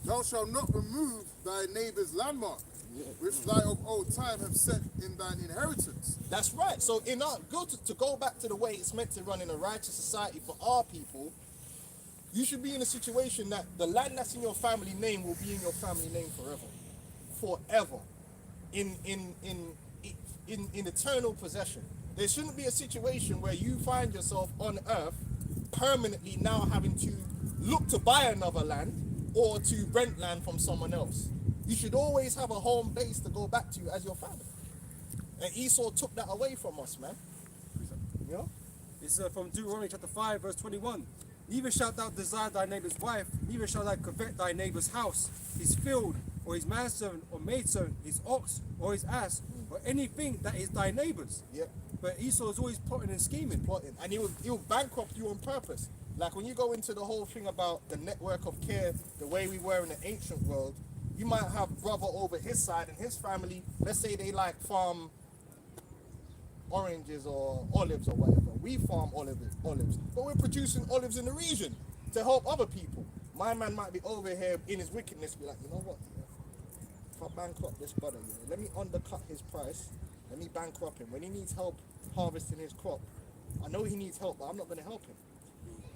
Thou shalt not remove thy neighbour's landmark, which thy of old time have set in thine inheritance. That's right. So in our to go back to the way it's meant to run in a righteous society for our people, you should be in a situation that the land that's in your family name will be in your family name forever, in eternal possession. There shouldn't be a situation where you find yourself on earth permanently now having to look to buy another land or to rent land from someone else. You should always have a home base to go back to as your family. And Esau took that away from us, man. You know? It's from Deuteronomy chapter 5, verse 21. Neither shalt thou desire thy neighbour's wife, neither shalt thou covet thy neighbour's house, his field, or his manservant or maidservant, his ox or his ass, or anything that is thy neighbour's. Yep. But Esau is always plotting and scheming. Plotting. And he'll bankrupt you on purpose. Like when you go into the whole thing about the network of care, the way we were in the ancient world, you might have brother over his side and his family, let's say they like farm oranges or olives or whatever. We farm olives, but we're producing olives in the region to help other people. My man might be over here in his wickedness, be like, you know what? If I bankrupt this brother, let me undercut his price. Let me bankrupt him. When he needs help harvesting his crop, I know he needs help, but I'm not going to help him.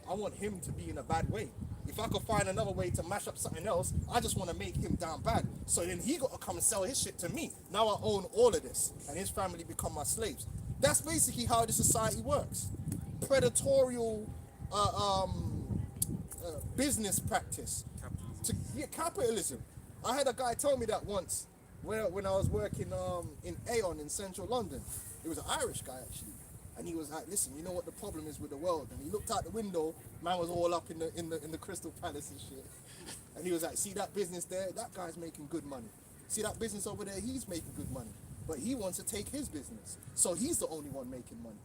I want him to be in a bad way. If I could find another way to mash up something else, I just want to make him down bad. So then he got to come and sell his shit to me. Now I own all of this, and his family become my slaves. That's basically how this society works. Predatorial business practice. Capitalism. I had a guy tell me that once when I was working in Aon in central London. He was an Irish guy actually. And he was like, listen, you know what the problem is with the world? And he looked out the window, man was all up in the Crystal Palace and shit. And he was like, see that business there? That guy's making good money. See that business over there? He's making good money. But he wants to take his business. So he's the only one making money.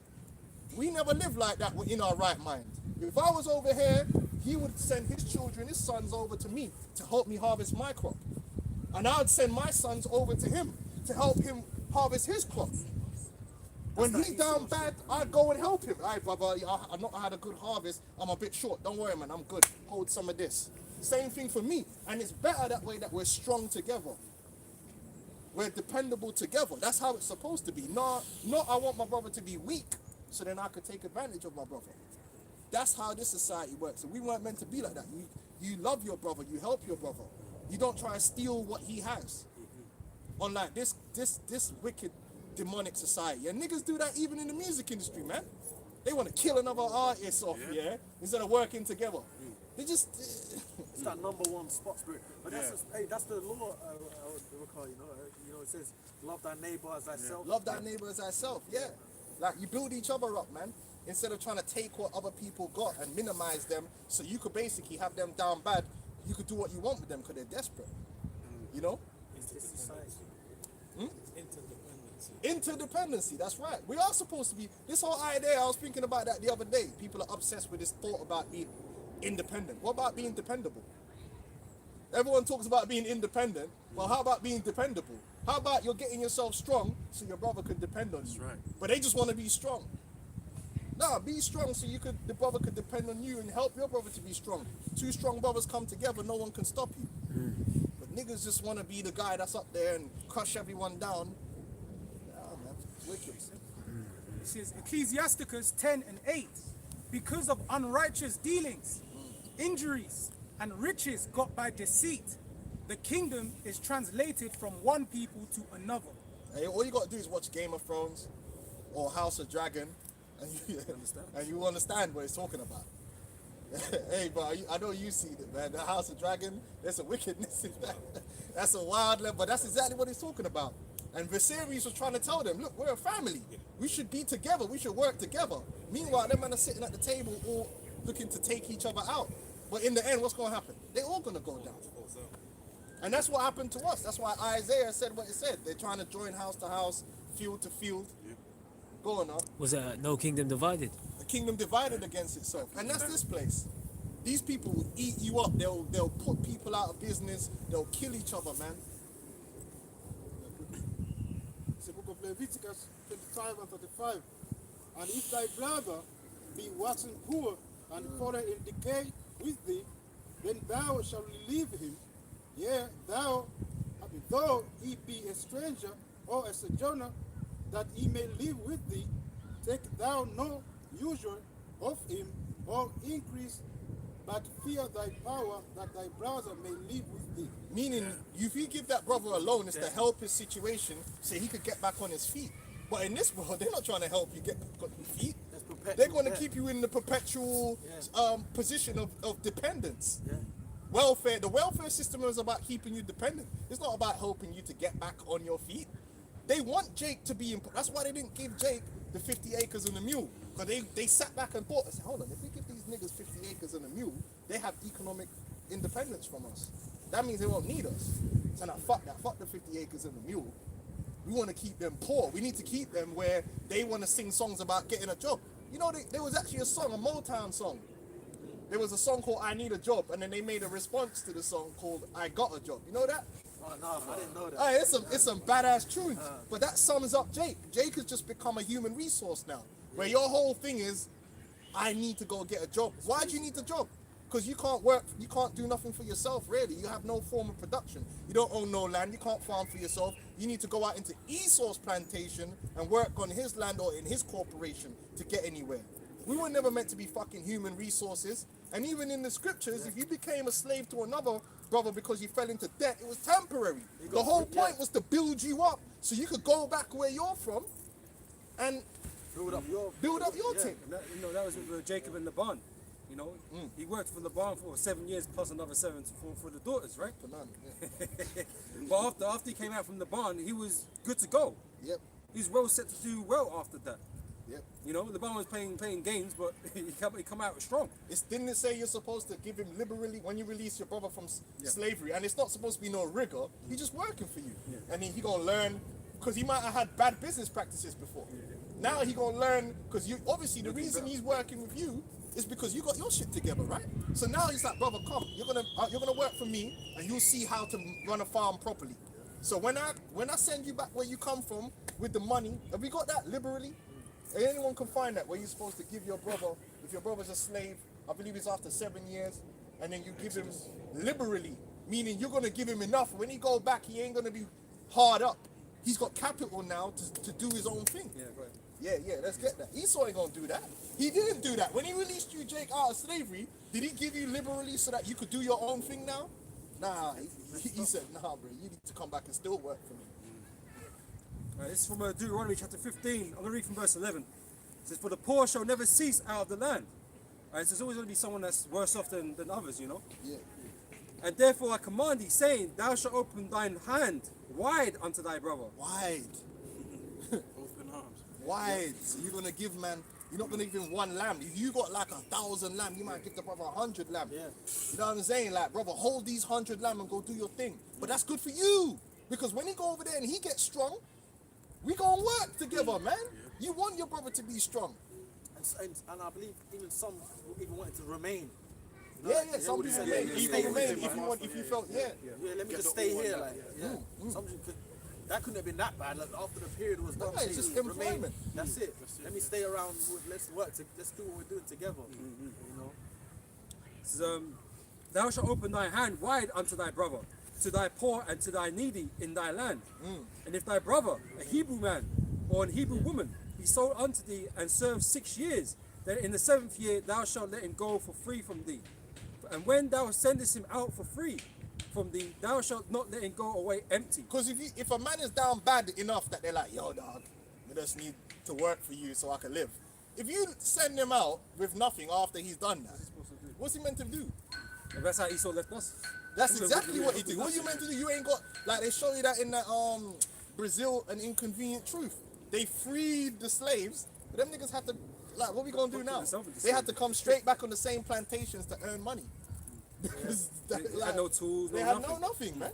We never live like that in our right mind. If I was over here, he would send his children, his sons over to me to help me harvest my crop. And I would send my sons over to him to help him harvest his crop. When he's down bad, I'd go and help him. All right, brother, I had a good harvest. I'm a bit short. Don't worry, man. I'm good. Hold some of this. Same thing for me. And it's better that way that we're strong together. We're dependable together. That's how it's supposed to be. Not I want my brother to be weak so then I could take advantage of my brother. That's how this society works. And we weren't meant to be like that. You love your brother. You help your brother. You don't try to steal what he has. Unlike this wicked demonic society. And niggas do that even in the music industry, man. They want to kill another artist off, instead of working together. They just... It's that number one spot spirit. But that's the law, you know, it says, love thy neighbor as thyself. Love thy neighbor as thyself, yeah. Like, you build each other up, man. Instead of trying to take what other people got and minimize them, so you could basically have them down bad, you could do what you want with them because they're desperate. You know? It's society. Interdependency, that's right. We are supposed to be, this whole idea, I was thinking about that the other day. People are obsessed with this thought about being independent. What about being dependable? Everyone talks about being independent, well, how about being dependable? How about you're getting yourself strong so your brother could depend on you? Right. But they just want to be strong. No, be strong so the brother could depend on you and help your brother to be strong. Two strong brothers come together, no one can stop you. But niggas just want to be the guy that's up there and crush everyone down. Wicked. It says Ecclesiasticus 10 and 8. Because of unrighteous dealings, injuries, and riches got by deceit, the kingdom is translated from one people to another. Hey, all you got to do is watch Game of Thrones or House of Dragon, and you understand what it's talking about. Hey, bro, I know you see it, man. The House of Dragon, there's a wickedness in that. That's a wild level, but that's exactly what he's talking about. And Viserys was trying to tell them, look, we're a family. We should be together. We should work together. Meanwhile, them men are sitting at the table all looking to take each other out. But in the end, what's going to happen? They're all going to go down. And that's what happened to us. That's why Isaiah said what he said. They're trying to join house to house, field to field. Go on now. Was no kingdom divided? The kingdom divided against itself. And that's this place. These people will eat you up. They'll put people out of business. They'll kill each other, man. It's the book of Leviticus 25 and 35. And if thy brother be waxen poor and fallen in decay with thee, then thou shalt relieve him. Yea, though he be a stranger or a sojourner, that he may live with thee, take thou no usury of him or increase, but fear thy power, that thy brother may live with thee. Meaning, if you give that brother a loan, it's to help his situation so he could get back on his feet. But in this world, they're not trying to help you get back on your feet. They're going to keep you in the perpetual position of dependence. Welfare, the welfare system is about keeping you dependent. It's not about helping you to get back on your feet. They want Jake to be, that's why they didn't give Jake the 50 acres and a mule. Because they sat back and thought, hold on, if we give these niggas 50 acres and a mule, they have economic independence from us. That means they won't need us. So now fuck that, fuck the 50 acres and the mule. We want to keep them poor. We need to keep them where they want to sing songs about getting a job. You know, there was actually a song, a Motown song. There was a song called I Need a Job, and then they made a response to the song called I Got a Job. You know that? Oh, no, I didn't know that. It's some badass tunes. But that sums up Jake. Jake has just become a human resource now, where your whole thing is, I need to go get a job. Why do you need a job? Because you can't work, you can't do nothing for yourself, really. You have no form of production. You don't own no land, you can't farm for yourself. You need to go out into Esau's plantation and work on his land or in his corporation to get anywhere. We were never meant to be fucking human resources. And even in the scriptures, if you became a slave to another brother because you fell into debt, it was temporary. The whole point was to build you up so you could go back where you're from and build up your thing. You know, that was with Jacob and Laban. You know, he worked for Laban for 7 years plus another 7 for the daughters, right? But after he came out from Laban, he was good to go. Yep. He's well set to do well after that. Yep. You know, Laban was playing games, but he come out strong. Didn't it say you're supposed to give him liberally when you release your brother from slavery? And it's not supposed to be no rigor. He's just working for you. And he gonna learn, because he might have had bad business practices before. Now he gonna learn, because you obviously the reason he's working with you is because you got your shit together, right? So now he's like, brother, come, you're gonna work for me, and you'll see how to run a farm properly. So when I send you back where you come from with the money, have we got that liberally? Anyone can find that where you're supposed to give your brother, if your brother's a slave, I believe it's after 7 years, and then you give him liberally, meaning you're gonna give him enough. When he go back, he ain't gonna be hard up. He's got capital now to do his own thing. Yeah, right. Yeah, let's get that. Esau ain't gonna do that. He didn't do that. When he released you, Jake, out of slavery, did he give you liberally so that you could do your own thing now? Nah, he said, nah, bro, you need to come back and still work for me. This is from Deuteronomy chapter 15. I'm going to read from verse 11. It says, for the poor shall never cease out of the land. So there's always going to be someone that's worse off than others, you know? Yeah. And therefore I command thee, saying, thou shalt open thine hand wide unto thy brother. Wide. Open arms. Wide. So you're going to give, man, you're not going to give him 1 lamb. If you got like 1,000 lamb, you might give the brother 100 lamb. Yeah. You know what I'm saying? Like, brother, hold these 100 lamb and go do your thing. But that's good for you. Because when he go over there and he gets strong, we gonna work together, man. You want your brother to be strong. And I believe even some even wanted to remain. Yeah, some people remain. If you felt, Yeah, let me just stay here, like, Some could, that couldn't have been that bad. Like, after the period was done, it's just employment. That's it. Let me stay around. Let's work. Let's do what we're doing together. You know. So, thou shalt open thy hand wide unto thy brother, to thy poor and to thy needy in thy land. And if thy brother, a Hebrew man or an Hebrew woman, be sold unto thee and serve 6 years, then in the 7th year thou shalt let him go for free from thee. And when thou sendest him out for free from thee, thou shalt not let him go away empty. Because if a man is down bad enough that they're like, yo, dog, I just need to work for you so I can live. If you send him out with nothing after he's done that, what's he meant to do? And that's how Esau left us. That's exactly what he did. What are you meant to do? You ain't got, like they show you that in that Brazil, An Inconvenient Truth. They freed the slaves, but them niggas had to, like, what we gonna do now? They had to come straight back on the same plantations to earn money. Because They had no tools, they no had nothing. nothing, man.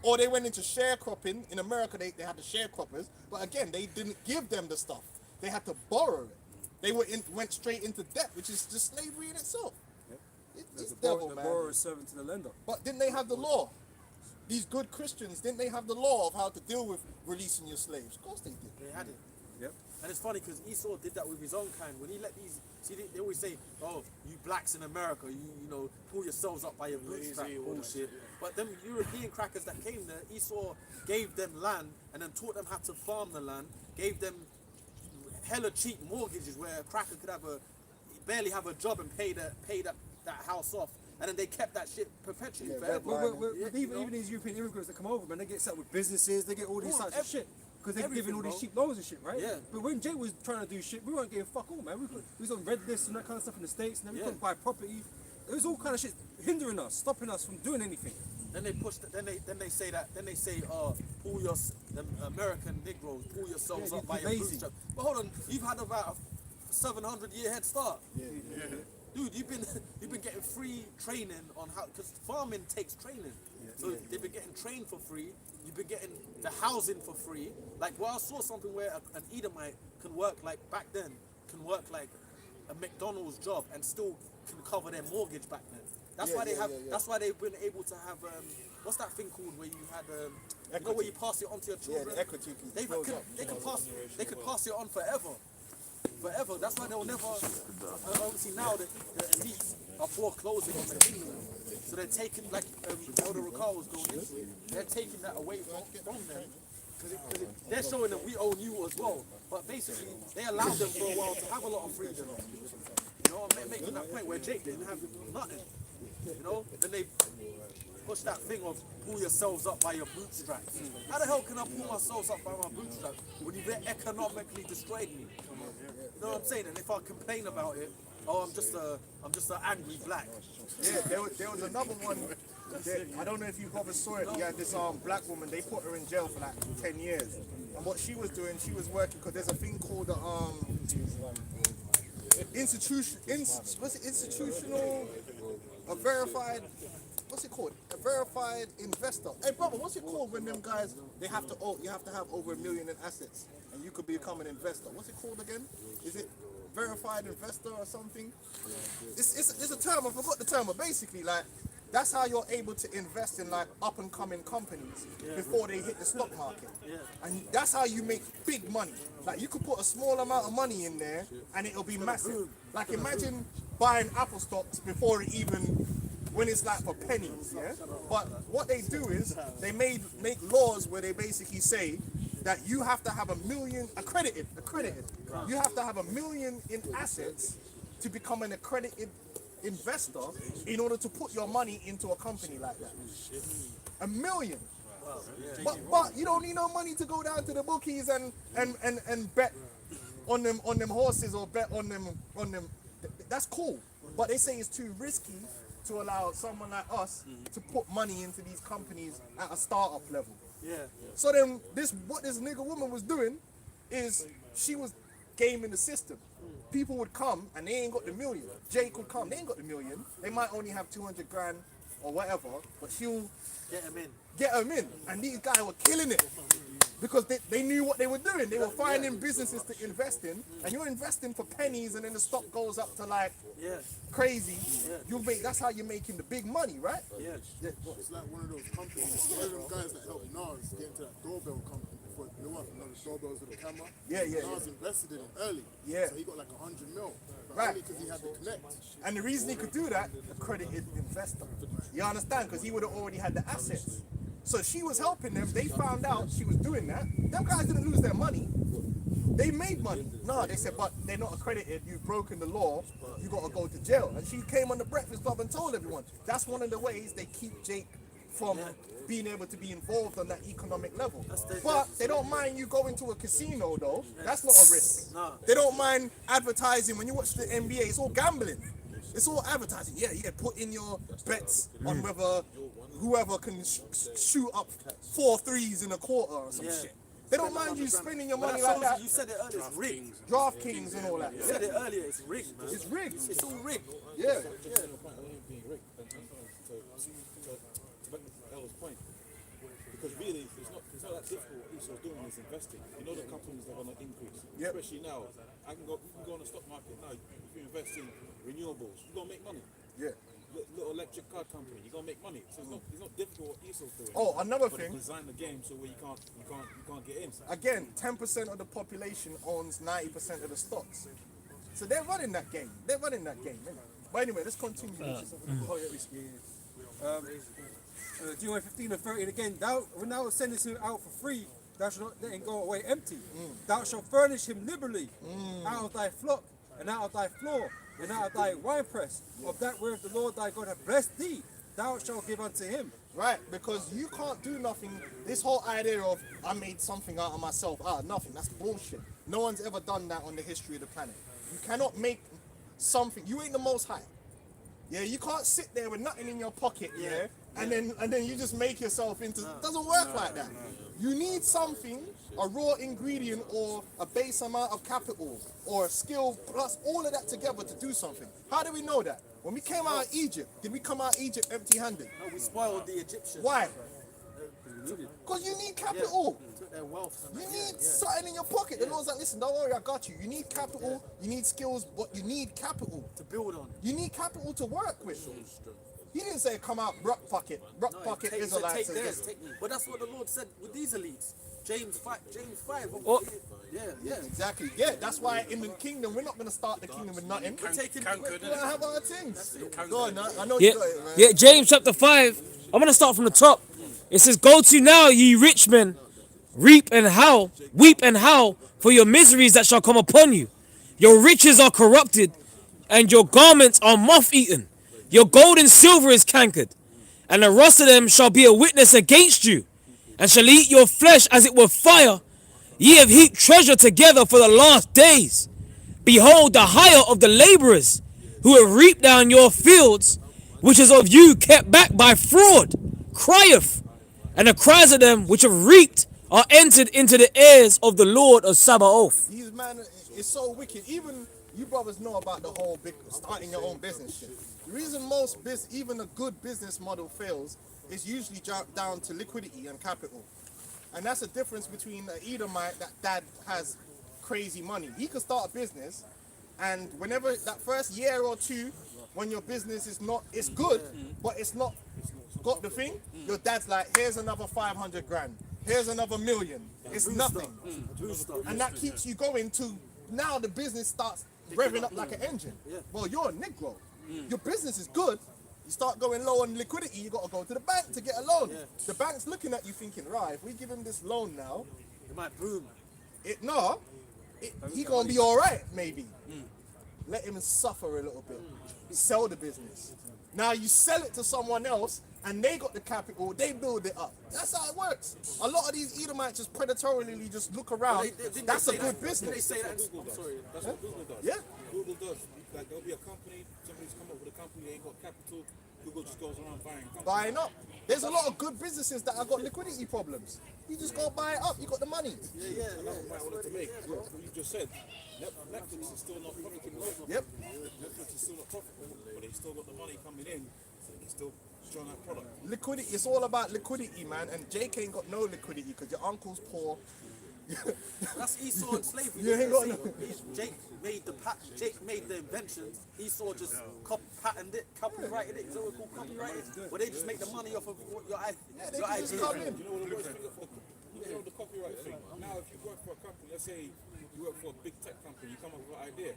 Or they went into sharecropping. In America, they had the sharecroppers, but again, they didn't give them the stuff. They had to borrow it. They went straight into debt, which is just slavery in itself. It's devil, The man. borrower is servant to the lender. But didn't they have the law? These good Christians, didn't they have the law of how to deal with releasing your slaves? Of course they did. They had it. Yep. And it's funny because Esau did that with his own kind. When he let these, see, they always say, "Oh, you blacks in America, you know, pull yourselves up by your bootstrap," bullshit. But them European crackers that came there, Esau gave them land and then taught them how to farm the land. Gave them hella cheap mortgages where a cracker could barely have a job and pay that house off. And then they kept that shit perpetually forever. Even these European immigrants that come over, man, they get set with businesses, they get all these types of shit. Because they're giving all these cheap loans and shit, right? Yeah. But when Jay was trying to do shit, we weren't getting fuck all, man. We was on red lists and that kind of stuff in the States, and then we couldn't buy property. It was all kind of shit hindering us, stopping us from doing anything. Then they push. Then they say, pull your them American Negroes, pull yourselves up by your bootstraps. But hold on, you've had about a 700-year head start. Dude, you've been getting free training on how, because farming takes training. So they've been getting trained for free. You've been getting the housing for free. Like, well, I saw something where an Edomite can work like back then, can work like a McDonald's job and still can cover their mortgage back then. That's why they have. That's why they've been able to have. What's that thing called where you had? You know, where you pass it on to your children. Yeah, the equity. They could pass it on forever. Forever. That's why they'll never. Obviously now the elites are foreclosing on the kingdom, so they're taking, like Elder Rakal was going into it. They're taking that away from them because they're showing that we own you as well. But basically, they allowed them for a while to have a lot of freedom. You know, making that point where Jake didn't have nothing. You know, then they push that thing of pull yourselves up by your bootstraps. How the hell can I pull myself up by my bootstraps when you've economically destroyed me? You know what I'm saying? And if I complain about it, oh, I'm just an angry black. Yeah, there was another one. I don't know if you ever saw it. You had this black woman. They put her in jail for like 10 years. And what she was doing, she was working because there's a thing called a verified. What's it called? A verified investor. Hey brother, what's it called when them guys you have to have over $1 million in assets and you could become an investor? What's it called again? Is it verified investor or something? It's a term, I forgot the term, but basically like that's how you're able to invest in like up and coming companies before they hit the stock market. And that's how you make big money. Like you could put a small amount of money in there and it'll be massive. Like imagine buying Apple stocks before it even, when it's like for pennies, yeah? But what they do is they make laws where they basically say that you have to have $1 million accredited. You have to have $1 million in assets to become an accredited investor in order to put your money into a company like that. $1 million. But you don't need no money to go down to the bookies and bet on them horses or bet on them. That's cool. But they say it's too risky to allow someone like us to put money into these companies at a startup level. So then what this nigga woman was doing is she was gaming the system. People would come and they ain't got the $1 million. Jake would come, they ain't got the $1 million. They might only have 200 grand or whatever, but she'll get them in. And these guys were killing it because they knew what they were doing. They were finding businesses to invest in, and you're investing for pennies, and then the stock goes up to like crazy. That's how you're making the big money, right? It's like one of those companies, one of them guys that helped Nas get into that doorbell company before it blew up. You know, the doorbells with the camera? Nas invested in it early. So he got like 100 mil. Right. Only because he had to connect. And the reason he could do that, accredited investor. You understand? Because he would have already had the assets. So she was helping them. They found out she was doing that. Them guys didn't lose their money. They made money. No, they said, but they're not accredited. You've broken the law. You got to go to jail. And she came on the Breakfast Club and told everyone. That's one of the ways they keep Jake from being able to be involved on that economic level. But they don't mind you going to a casino, though. That's not a risk. They don't mind advertising. When you watch the NBA, it's all gambling. It's all advertising. Yeah, put in your bets on whether whoever can shoot up 4 threes in a quarter or some shit. They don't mind you spending your money like that. You said it earlier, it's rigged. DraftKings and all that. You said it earlier, it's rigged, man. It's rigged. It's all rigged. Yeah. But Ella's point, the Because really, it's not that difficult. What Esau's doing is investing. You know the companies are going to increase, Yep. especially now. You can go on the stock market now. If you invest in renewables, you're going to make money. Yeah. Little electric car company, you're going to make money. So it's not difficult what Esau's doing. Oh, another But thing. they design the game so where you can't get in. Again, 10% of the population owns 90% of the stocks. So they're running that game. Innit? But anyway, let's continue. Deuteronomy 15 and 13 again. When thou sendest him out for free, thou shalt not let him go away empty. Thou shalt furnish him liberally out of thy flock and out of thy floor and out of thy winepress of that whereof the Lord thy God hath blessed thee. Thou shalt give unto him. Right, because you can't do nothing. This whole idea of I made something out of myself, nothing. That's bullshit. No one's ever done that on the history of the planet. You cannot make something. You ain't the Most High. Yeah, you can't sit there with nothing in your pocket, yeah, and then you just make yourself into. It doesn't work like that. You need something, a raw ingredient or a base amount of capital or a skill plus all of that together to do something. How do we know that? When we came out of Egypt, did we come out of Egypt empty-handed? No, we spoiled the Egyptians. Why? Because you need capital. Took their wealth. You need something in your pocket. The Lord's like, listen, don't worry, I got you. You need capital, you need skills, but you need capital to build on. You need capital to work with. He didn't say come out rock pocket. Rock pocket Israelites. Take theirs, take me. But that's what the Lord said with these elites. James 5. Oh. Yeah, exactly. Yeah, that's why in the kingdom, we're not going to start the kingdom with nothing. We're going to have our things. Go on, I know you got it, man. Yeah, James chapter 5. I'm going to start from the top. It says, go to now, ye rich men, weep and howl, for your miseries that shall come upon you. Your riches are corrupted, and your garments are moth-eaten. Your gold and silver is cankered, and the rust of them shall be a witness against you, and shall eat your flesh as it were fire. Ye have heaped treasure together for the last days. Behold, the hire of the laborers, who have reaped down your fields, which is of you kept back by fraud, crieth, and the cries of them which have reaped are entered into the ears of the Lord of Sabaoth. These man is so wicked. Even you brothers know about the whole big starting your own business shit. The reason even a good business model fails is usually down to liquidity and capital. And that's the difference between an Edomite that dad has crazy money. He could start a business, and whenever that first year or two, when your business is not, it's good, but it's not got the thing, your dad's like, here's another 500 grand, here's another million. It's nothing. And that keeps you going to, now the business starts revving up like an engine. Well, you're a Negro. Your business is good. You start going low on liquidity, you got to go to the bank to get a loan. The bank's looking at you thinking, right, if we give him this loan now, it might boom. He gonna be all right, maybe. Let him suffer a little bit. Sell the business. Now you sell it to someone else, and they got the capital, they build it up. That's how it works. A lot of these Edomites just predatorily just look around. That's a good business. They say that. I'm sorry. That's what Google does. Yeah. Google does. Like there'll be a company, somebody's come up with a company, they ain't got capital. Google just goes around buying companies. Buying up. There's a lot of good businesses that have got liquidity problems. You just go buy it up. You got the money. That's what I wanted to make. What you just said. Netflix is still not profitable. Yep. Netflix is still not profitable, but they still got the money coming in, so they can still strong that product. Liquidity. It's all about liquidity, man. And Jake ain't got no liquidity because your uncle's poor. That's Esau and slavery. You ain't got no. Jake made the inventions. Esau just patented it, copyrighted it. Is that what it's called? Copyrighted. But they just make the money off of your idea. They can just come in. You know the copyright thing. Now, if you work for a company, let's say you work for a big tech company, you come up with an idea.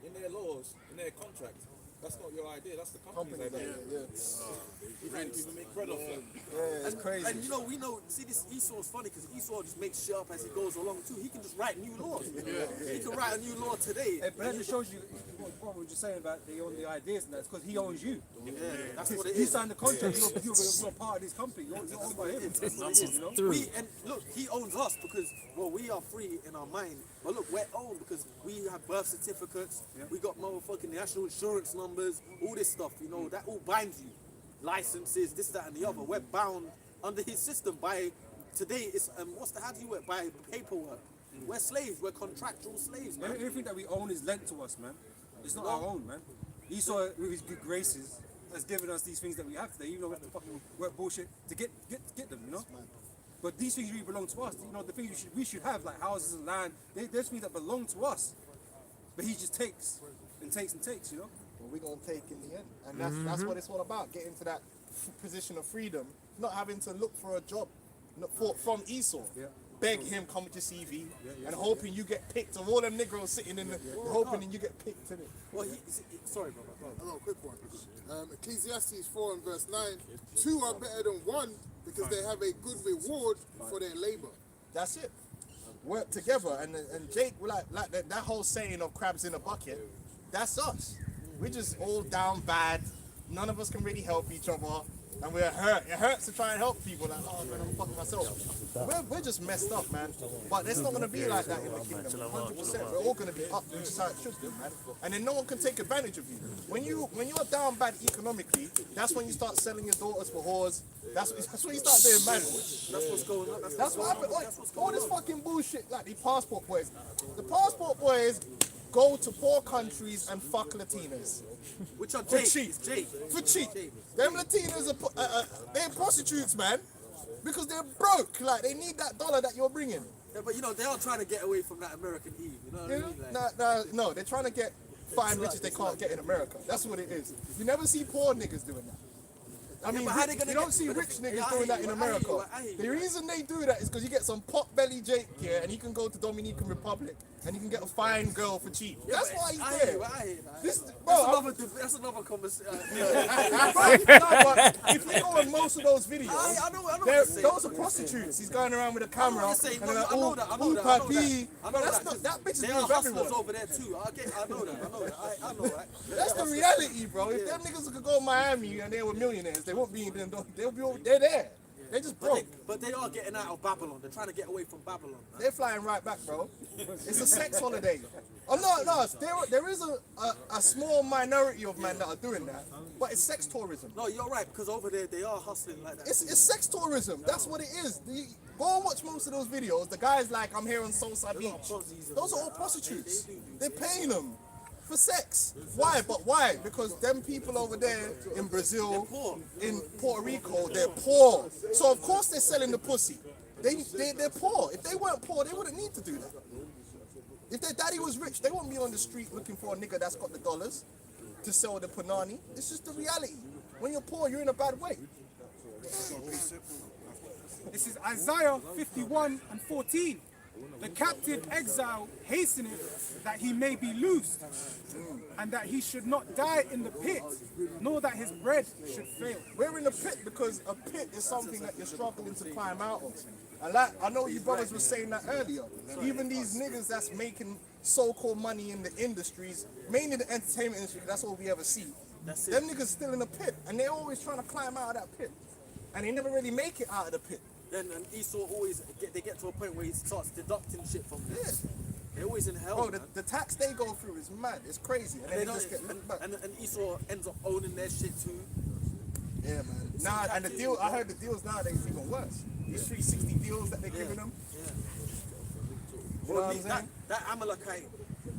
In their laws, in their contract, that's not your idea. That's the company's idea. You can't even make bread off it. Yeah, it's crazy. And we know. See, this Esau's funny because Esau just makes shit up as he goes along too. He can just write new laws. He can write a new law today. But that just shows you what we were just saying about they own the ideas and that's because he owns you. That's what it You is. signed the contract, you're part of this company. You're owned by him. That's what it is, you know? And look, he owns us because we are free in our mind. But look, we're owned because we have birth certificates. We got motherfucking national insurance numbers, all this stuff. You know that all binds you. Licenses, this, that, and the other. We're bound under his system by today. It's how do you work by paperwork? We're slaves. We're contractual slaves, man. Everything that we own is lent to us, man. It's not our own, man. Esau, with his good graces, has given us these things that we have today, even though we have to fucking work bullshit to get them, you know? But these things really belong to us. You know, the things we should have, like houses and land, there's things that belong to us. But he just takes and takes and takes, you know? Well, we're going to take in the end. And that's what it's all about, getting to that position of freedom, not having to look for a job from Esau. Yeah. Beg him, come with your CV, and hoping you get picked. Of all them Negroes sitting in the, hoping you get picked in it. Well, sorry, brother. I got a quick one. Ecclesiastes 4 and verse 9. 2 are better than 1 because they have a good reward for their labor. That's it. Work together, and Jake, like that whole saying of crabs in a bucket. That's us. We're just all down bad. None of us can really help each other, and we're hurt. It hurts to try and help people. Like, oh man, I'm fucking myself. We're just messed up, man. But it's not gonna be like that in the kingdom. 100%. We're all gonna be up, which is how it should be, man. And then no one can take advantage of you. When you're down bad economically, that's when you start selling your daughters for whores. That's when you start doing mad. That's what's going on. That's what happened. Like, all this fucking bullshit, like the passport boys. The passport boys go to poor countries and fuck Latinas. Which are For Jake. cheap. It's Jake. For cheap. Them Latinas are they're prostitutes, man. Because they're broke. Like, they need that dollar that you're bringing. Yeah, but you know, they are trying to get away from that American Eve. You know what I mean? Like, No, they're trying to get fine riches they can't get in America. That's what it is. You never see poor niggas doing that. I mean, but how they gonna you don't get- see but rich yeah, niggas I doing hear that you, in I hear you, America. I hear you. The reason they do that is because you get some pot belly Jake here and he can go to Dominican Republic and you can get a fine girl for cheap. That's why he's I there. hear you, I hear you. This, That's bro, that's another conversation. but if you go on most of those videos, I know what they're- you're saying. those are prostitutes. He's going around with a camera. I know what you're saying. and No, they're I know that. I know "Ooh, that. I know papi." that. I But know that's that. not, that bitch is There doing are for hustlers everyone. over there too. I know that. I know that. I know that. That's the reality, bro. If them niggas could go to Miami and they were millionaires, they won't be. They're there. They're just broke. But they are getting out of Babylon. They're trying to get away from Babylon. Man. They're flying right back, bro. It's a sex holiday. Oh no, there is a small minority of men that are doing that, but it's sex tourism. No, you're right, because over there they are hustling like that. It's sex tourism. That's what it is. Go and watch most of those videos. The guys like, I'm here on Salsa Beach. Those are all prostitutes. They're paying them for sex. Why? But why? Because them people over there in Brazil, in Puerto Rico, they're poor. So of course they're selling the pussy. They're poor. If they weren't poor, they wouldn't need to do that. If their daddy was rich, they wouldn't be on the street looking for a nigga that's got the dollars to sell the panani. It's just the reality. When you're poor, you're in a bad way. This is Isaiah 51 and 14. The captive exile hasteneth that he may be loosed, and that he should not die in the pit, nor that his bread should fail. We're in a pit because a pit is something that you're struggling to climb out of. And like, I know you brothers were saying that earlier. Even these niggas that's making so-called money in the industries, mainly the entertainment industry, that's all we ever see. Them niggas still in a pit, and they're always trying to climb out of that pit. And they never really make it out of the pit. Then and Esau always get to a point where he starts deducting shit from them. Yeah. They're always in hell. Bro, man. the tax they go through is mad. It's crazy. And And, then they they don't, just get looked back. and Esau ends up owning their shit too. Yeah, man. Nah, and the deal, I heard the deals nowadays is even worse. These 360 deals that they're giving them. You know what I'm saying? That Amalekite,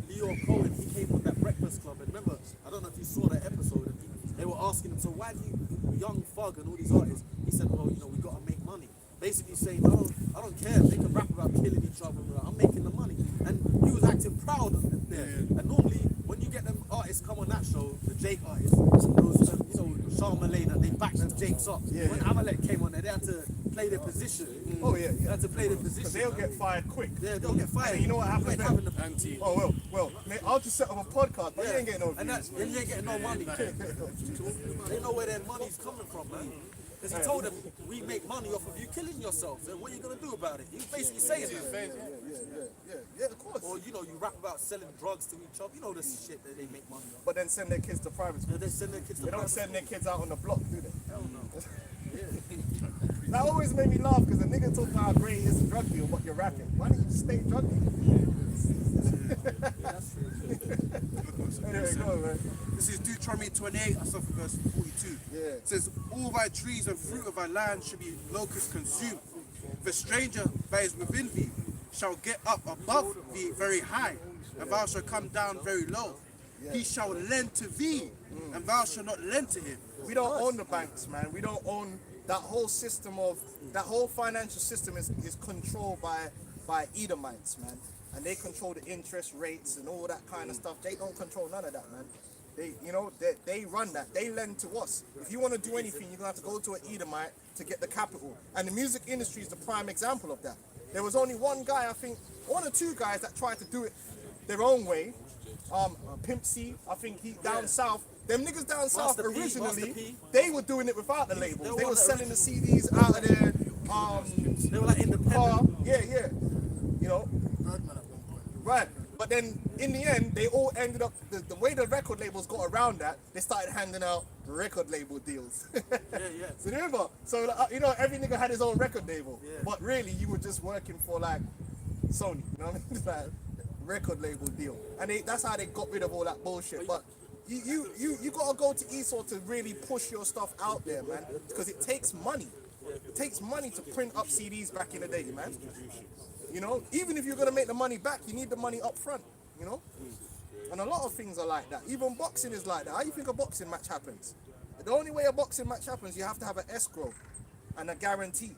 Leo Cohen, he came on that Breakfast Club, and remember, I don't know if you saw that episode, and they were asking him, so why do you, Young Thug and all these artists, he said, well, you know, we gotta make money. Basically saying, I don't care, they can rap about killing each other, I'm making the money. And he was acting proud of it there. And normally, when you get them artists come on that show, the Jake artists, those, you know, Sean Malay, that they backed them Jakes up. When Amalek came on there, they had to play their position. Oh yeah, They had to play their Because position. they'll get fired quick. Yeah, they'll get fired. And you know what happens You ain't then? having the- Oh well, mate, I'll just set up a podcast, but you ain't getting no And views. then you ain't getting no money. They know where their money's coming from, man. Because he told them, we make money off of you killing yourselves, and what are you going to do about it? He was basically saying that. Yeah, of course. Or, you know, you rap about selling drugs to each other. You know this shit that they make money off. But then send their kids to private school. They send their kids to They don't private send their kids out on the block, do they? Hell no. That always made me laugh because the nigga talk about how great he is a drug deal, but you're rapping. Why don't you just stay drug Anyway, go on, man. This is Deuteronomy 28, I start from verse 42. Yeah. It says, all thy trees and fruit of thy land should be locusts consumed. The stranger that is within thee shall get up above thee very high, and thou shalt come down very low. He shall lend to thee, and thou shalt not lend to him. We don't own the banks, man. We don't own that whole system of that whole financial system is controlled by Edomites, man, and they control the interest rates and all that kind of stuff. They don't control none of that, man. They run that. They lend to us. If you want to do anything, you're gonna have to go to an Edomite to get the capital. And the music industry is the prime example of that. There was only one guy, I think, one or two guys that tried to do it their own way. Pimp C, I think he down south. Them niggas down south Master P, originally, they were doing it without the labels. They were selling the CDs out of their They were like independent. car. Yeah, you know. Right. But then in the end, they all ended up the way the record labels got around that. They started handing out record label deals. Yeah. So remember, so you know, every nigga had his own record label, but really you were just working for like Sony. You know what I mean? It's like record label deal, and that's how they got rid of all that bullshit. But you gotta go to Esau to really push your stuff out there, man, because it takes money. It takes money to print up CDs back in the day, man. You know, even if you're gonna make the money back, you need the money up front. You know, and a lot of things are like that. Even boxing is like that. How do you think a boxing match happens? The only way a boxing match happens, you have to have an escrow and a guarantee.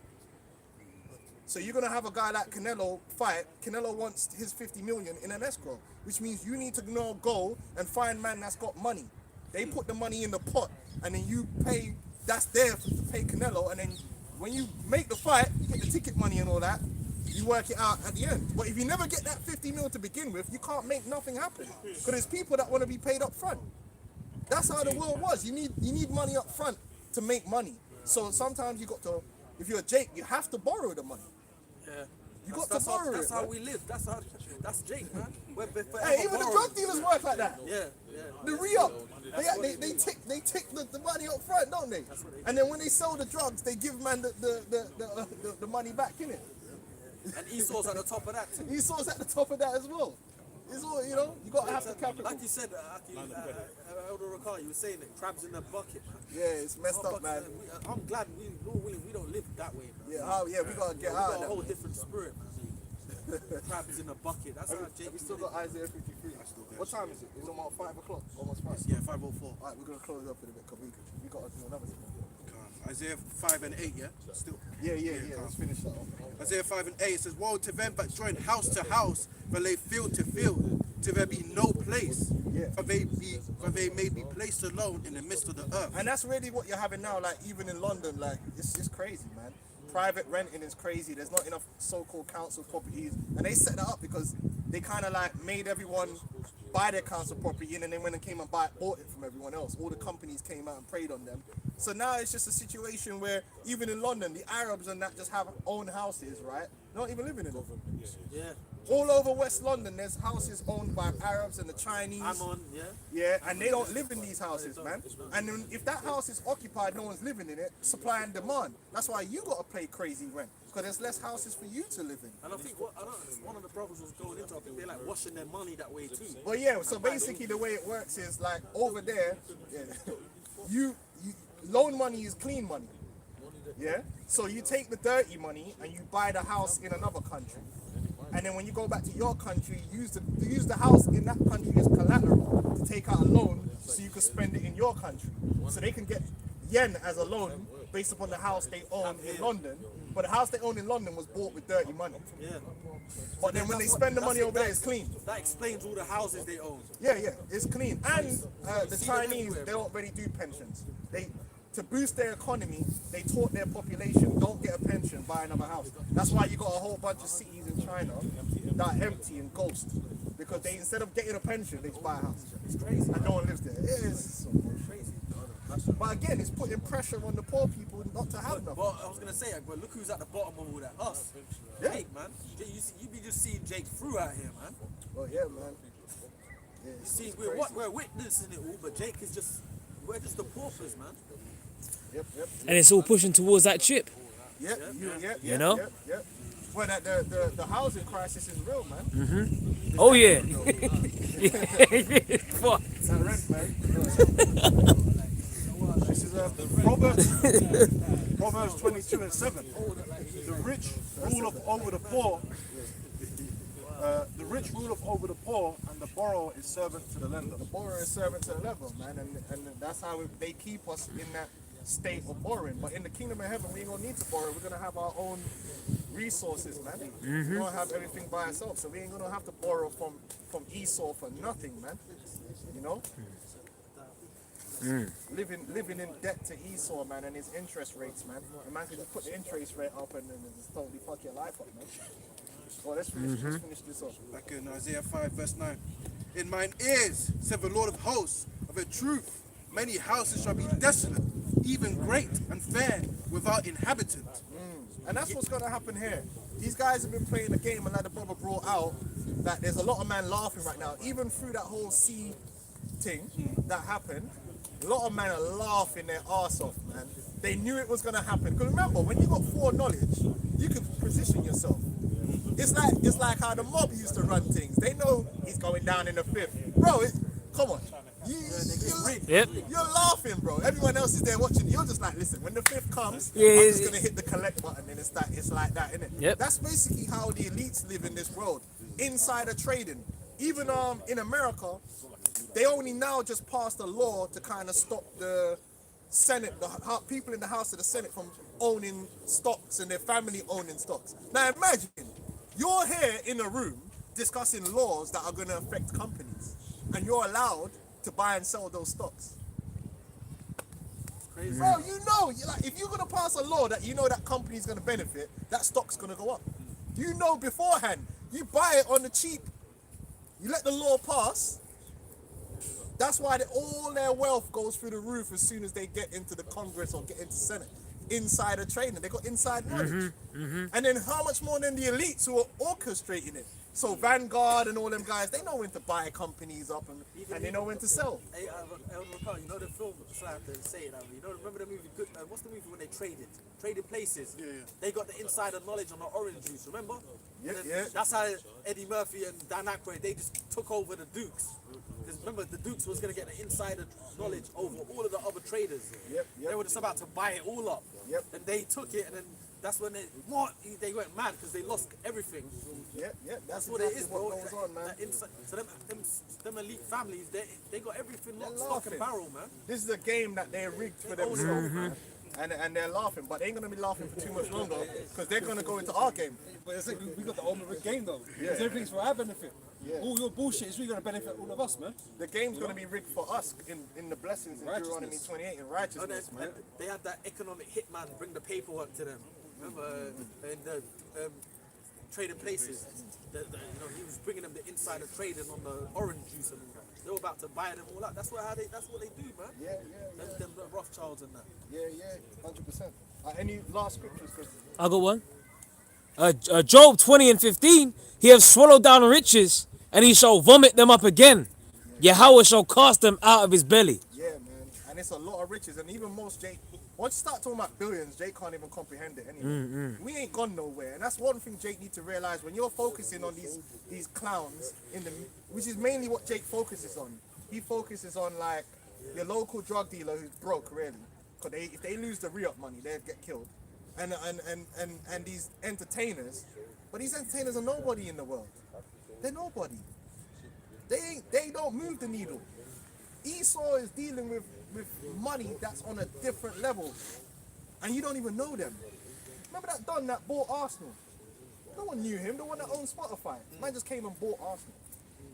So you're gonna have a guy like Canelo fight. Canelo wants his 50 million in an escrow, which means you need to now go and find man that's got money. They put the money in the pot, and then you pay. That's there to pay Canelo, and then when you make the fight, you get the ticket money and all that. You work it out at the end. But if you never get that 50 mil to begin with, you can't make nothing happen. Because there's people that want to be paid up front. That's how the world was. You need money up front to make money. So sometimes you got to, if you're Jake, you have to borrow the money. Yeah. You got to borrow it. That's how we live. That's Jake, man. Hey, even the drug dealers work like that. Yeah. The re-up. They take the money up front, don't they? And then when they sell the drugs, they give man the money back, innit? And Esau's at the top of that too. Esau's at the top of that as well. It's all, you know, you gotta have the capital. Like you said, Elder Rakar, you were saying that crabs in the bucket, man. Yeah, it's messed up, man. I'm glad we don't live that way, man. Yeah, we gotta get out of that. We got a whole different spirit, man. Crabs in a bucket. That's how Jake. We still got Isaiah 53. What time is it? It's almost 5 o'clock. Almost 5. Yeah, 5:04. Alright, we're gonna close up in a bit because we gotta do another thing. Isaiah 5 and 8, yeah? Still. Yeah. Let's finish that off. Isaiah 5 and 8, it says, woe to them that join house to house, for lay field to field, till there be no place, for they may be placed alone in the midst of the earth. And that's really what you're having now, like even in London, like it's crazy, man. Private renting is crazy. There's not enough so-called council properties, and they set that up because they kind of like made everyone buy their council property, and then they went and came and bought it from everyone else. All the companies came out and preyed on them. So now it's just a situation where even in London, the Arabs and that just have own houses, right? They're not even living in them. Yeah. All over West London, there's houses owned by Arabs and the Chinese. Yeah, and they don't live in these houses, man. And then if that house is occupied, no one's living in it, supply and demand. That's why you got to pay crazy rent, because there's less houses for you to live in. And I think one of the brothers was going into, I think they're like washing their money that way too. Well, yeah, so basically the way it works is like over there, you loan money is clean money. Yeah? So you take the dirty money and you buy the house in another country. And then when you go back to your country, you use the house in that country as collateral to take out a loan so you can spend it in your country. So they can get yen as a loan based upon the house they own in London. But the house they own in London was bought with dirty money. Yeah. But then when they spend the money over there, it's clean. That explains all the houses they own. Yeah, it's clean. And the Chinese, they don't really do pensions. To boost their economy, they taught their population, don't get a pension, buy another house. That's why you got a whole bunch of cities in China that are empty and ghost. Because they, instead of getting a pension, they just buy a house. It's crazy. And no one lives there. It is so crazy. But again, it's putting pressure on the poor people not to have nothing. Well, I was going to say, but look who's at the bottom of all that. Us. Yeah. Jake, man. You be just seeing Jake through out here, man. Oh, yeah, man. Yeah, you see, we're witnessing it all, but Jake is just, we're just the paupers, man. Yep. And it's all pushing towards that chip. Yep. You know? Yep. Well, the housing crisis is real, man. Mm-hmm. Oh, yeah. Fuck. That rent, man. This is Proverbs 22 and 7. The rich rule over the poor. The rich ruleth over the poor, and the borrower is servant to the lender. The borrower is servant to the lender, man, and that's how they keep us in that state of borrowing. But in the kingdom of heaven, we ain't gonna need to borrow. We're gonna have our own resources, man. We're gonna have everything by ourselves, so we ain't gonna have to borrow from Esau for nothing, man. You know, living in debt to Esau, man, and his interest rates, man. The man can just put the interest rate up and then just totally fuck your life up, man. Well, let's finish this off. Back in Isaiah 5, verse 9. In mine ears, said the Lord of hosts, of a truth, many houses shall be desolate, even great and fair, without inhabitant. And that's what's gonna happen here. These guys have been playing the game, and like the brother brought out, that there's a lot of man laughing right now. Even through that whole sea thing that happened, a lot of men are laughing their arse off, man. They knew it was gonna happen. Because remember, when you got foreknowledge, you can position yourself. It's like how the mob used to run things. They know he's going down in the fifth. Bro, come on. You're laughing, bro. Everyone else is there watching. You're just like, listen, when the fifth comes, I'm just gonna hit the collect button, and it's like that, innit? Yep. That's basically how the elites live in this world. Insider trading. Even in America, they only now just passed a law to kind of stop the Senate, the people in the House of the Senate from owning stocks and their family owning stocks. Now imagine, you're here in a room discussing laws that are going to affect companies, and you're allowed to buy and sell those stocks. Crazy. Bro, you know, like, if you're going to pass a law that you know that company's going to benefit, that stock's going to go up. You know beforehand, you buy it on the cheap, you let the law pass. That's why all their wealth goes through the roof as soon as they get into the Congress or get into Senate. Insider trading, they got inside knowledge. And then how much more than the elites who are orchestrating it? So Vanguard and all them guys, they know when to buy companies up and they know when to sell. Hey, you know the film, so I have to say it, you know, remember the movie, what's the movie when they traded places? Yeah. They got the insider knowledge on the orange juice, remember? Yeah. That's how Eddie Murphy and Dan Aykroyd, they just took over the Dukes. Because remember, the Dukes was going to get the insider knowledge over all of the other traders. They were just about to buy it all up. And they took it, and then that's when they went mad because they lost everything. That's what it is, bro. What goes on, man. So them elite families, they got everything locked, stock and barrel, man. This is a game that they rigged for themselves, man. And they're laughing, but they ain't gonna be laughing for too much longer because they're gonna go into our game. But it's like we got the ultimate game though. Because everything's for our benefit. All your bullshit is really gonna benefit all of us, man. The game's gonna be rigged for us in the blessings in Deuteronomy 28 in righteousness, man. They had that economic hitman bring the paperwork to them. Remember in the trading places, you know, he was bringing them the insider trading on the orange juice and they were about to buy them all up. That's what they do, man. Them Rothschilds and that. 100%. Any last scriptures, Chris? I got one. Job 20 and 15. He has swallowed down riches, and he shall vomit them up again. Yahweh shall cast them out of his belly. Yeah, man. And it's a lot of riches, and even most Jake. Once you start talking about billions, Jake can't even comprehend it anyway. We ain't gone nowhere, and that's one thing Jake needs to realize when you're focusing on these clowns which is mainly what Jake focuses on. He focuses on like your local drug dealer who's broke, really, because if they lose the re-up money, they'd get killed. And these entertainers, but these entertainers are nobody in the world. They're nobody. They don't move the needle. Esau is dealing with money that's on a different level, and you don't even know them. Remember that Don that bought Arsenal? No one knew him. The one that owns Spotify. Man just came and bought Arsenal.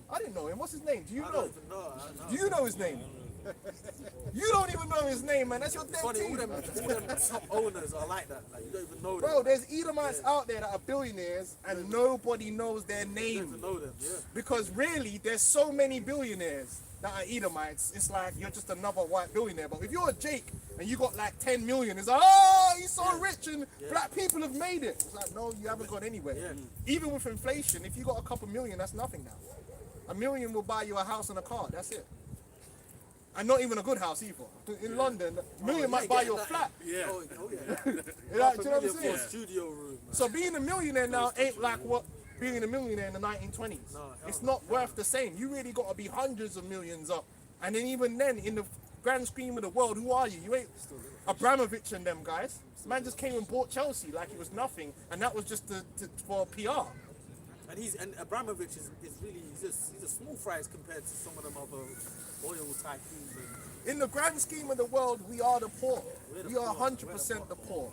I didn't know him. What's his name? Do you know? I don't even know. Do you know his name? You don't even know his name, man. That's your dead Funny, team. all them top owners are like that. Like, you don't even know them. Bro, there's Edomites out there that are billionaires and nobody knows their You don't name. even know them, Because really, there's so many billionaires that are Edomites. It's like you're just another white billionaire. But if you're a Jake and you got like 10 million, it's like, oh, he's so rich and black people have made it. It's like, no, you haven't gone anywhere. Even with inflation, if you got a couple million, that's nothing now. $1 million will buy you a house and a car. That's it. And not even a good house either. In London, $1 million might buy you a flat. Oh, yeah. Do you know what I'm saying? Studio room, man. So being a millionaire now ain't like what being a millionaire in the 1920s. It's not worth the same. You really got to be hundreds of millions up. And then even then, in the grand scheme of the world, who are you? You ain't Abramovich and them guys. Man just came and bought Chelsea like it was nothing, and that was just for PR. And Abramovich is really he's a small fries compared to some of them other oil tycoons and in the grand scheme of the world, we are the poor. We are 100% the poor.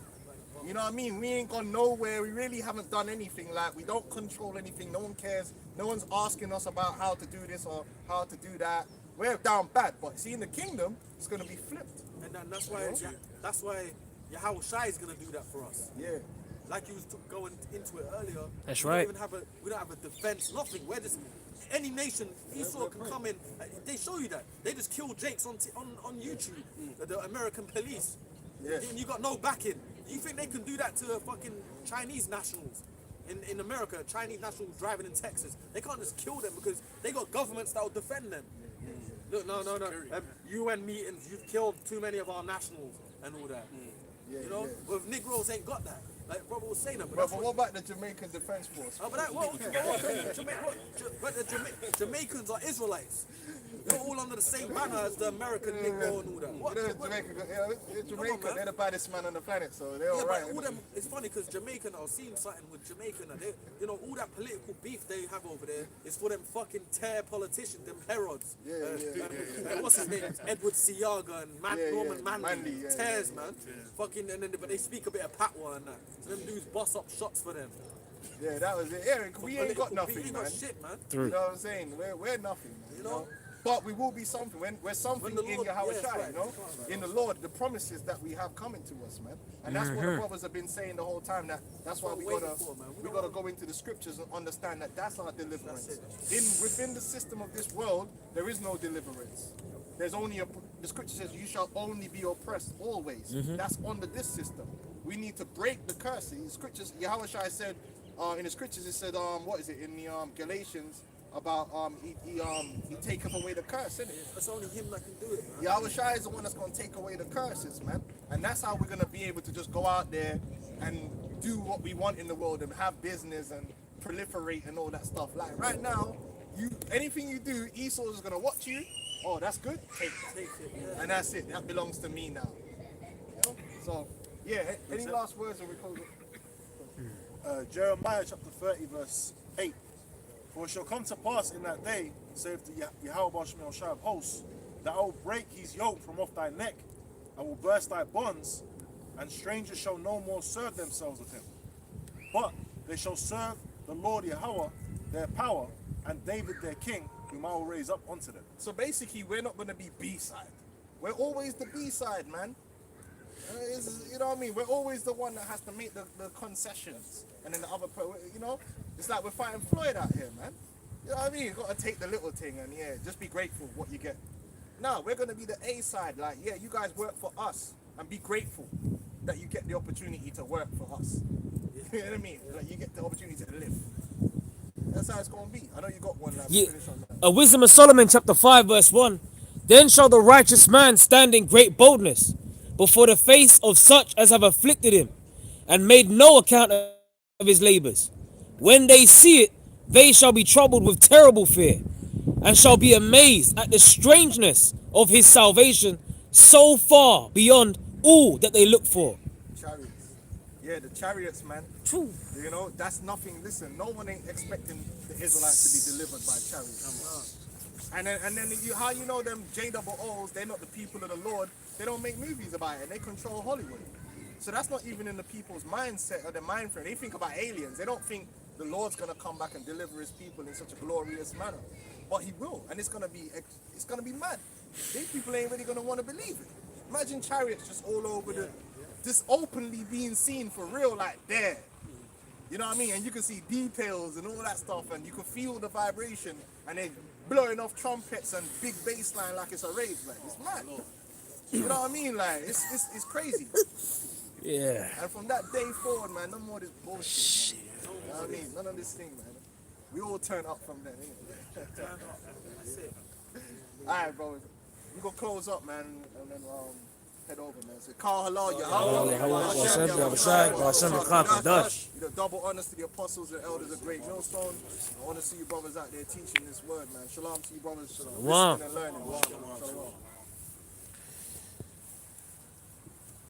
You know what I mean? We ain't gone nowhere. We really haven't done anything. Like, we don't control anything. No one cares. No one's asking us about how to do this or how to do that. We're down bad. But see, in the kingdom, it's going to be flipped. And that's why Yahweh Shai is gonna do that for us. Yeah. Like you was going into it earlier. That's we right. We don't have a defense, nothing. We're just any nation. Esau can come in. They show you that. They just kill Jakes on YouTube. The American police. Yeah. And you got no backing. You think they can do that to fucking Chinese nationals in America? Chinese nationals driving in Texas. They can't just kill them because they got governments that will defend them. Look, no. UN meetings. You've killed too many of our nationals and all that. Yeah, You know, yeah. well, if Negroes ain't got that. Like brother was saying that. But what about the Jamaican Defense Force? But the Jamaicans are Israelites. They're all under the same banner as the American Negro and all that. What? You know, Jamaica, they're the baddest man on the planet, so they're Yeah, alright. but all them, it's funny because Jamaican, I was seeing something with Jamaican, and they, you know, all that political beef they have over there is for them fucking tear politicians, them Herods. What's his name? Edward Siaga and Norman Manley. Tears, man. Fucking, and then, but they speak a bit of patois and that. So them dudes bust up shots for them. Yeah, that was it. Yeah, we ain't got nothing, We ain't man. got shit, man. You know what I'm saying? We're nothing, man, you know? But we will be something. We're something the in Lord- Yahweh yes, Shai, right. you know? In the Lord, the promises that we have coming to us, man. And that's what the brothers have been saying the whole time. That's why we gotta go into the scriptures and understand that that's our deliverance. Within the system of this world, there is no deliverance. There's only the scripture says you shall only be oppressed always. That's under this system. We need to break the curse. In the scriptures, Yahweh Shai said, in the scriptures it said, what is it in the Galatians about he taketh away the curse, isn't it? It's only him that can do it, man. Yahweh Shai is the one that's gonna take away the curses, man. And that's how we're gonna be able to just go out there and do what we want in the world and have business and proliferate and all that stuff. Like right now, anything you do, Esau is gonna watch you. Oh, that's good. Take it. And that's it. That belongs to me now. You know? So, yeah. Any last words, or we close it? Jeremiah chapter 30 verse 8. For it shall come to pass in that day, saith the Yahweh Shemel Shai of hosts, that I will break his yoke from off thy neck, I will burst thy bonds, and strangers shall no more serve themselves with him. But they shall serve the Lord Yahweh, their power, and David their king, whom I will raise up unto them. So basically, we're not going to be B-side. We're always the B-side, man. You know what I mean? We're always the one that has to make the concessions. And then the other, you know, it's like we're fighting Floyd out here, man. You know what I mean? You've got to take the little thing and, yeah, just be grateful for what you get. No, we're going to be the A-side. Like, yeah, you guys work for us and be grateful that you get the opportunity to work for us. You know what I mean? Like, you get the opportunity to live. That's how it's going to be. I know you got one. Like, Yeah. finish on that. A Wisdom of Solomon chapter 5 verse 1. Then shall the righteous man stand in great boldness before the face of such as have afflicted him and made no account of his labors. When they see it, they shall be troubled with terrible fear and shall be amazed at the strangeness of his salvation so far beyond all that they look for. Chariots. Yeah, the chariots, man. You know, that's nothing. Listen, no one ain't expecting the Israelites to be delivered by chariots. And then how you know them JOOs, they're not the people of the Lord. They don't make movies about it. They control Hollywood. So that's not even in the people's mindset or their mind frame. They think about aliens. They don't think the Lord's gonna come back and deliver his people in such a glorious manner. But he will, and it's gonna be mad. These people ain't really gonna want to believe it. Imagine chariots just all over just openly being seen for real, like there. You know what I mean? And you can see details and all that stuff, and you can feel the vibration, and they're blowing off trumpets and big bass line like it's a rave. Like, it's mad. You know what I mean? Like, it's crazy. Yeah. And from that day forward, man, no more of this bullshit. You know what I mean? None of this thing, man. We all turn up from then, innit? That's it. Alright, bro. We gonna close up, man, and then head over, man. So, Kal Halal, you know, double honors to the apostles and elders of Great Millstone. I want to see you brothers out there teaching this word, man. Shalom to you brothers. Listening and learning. Shalom.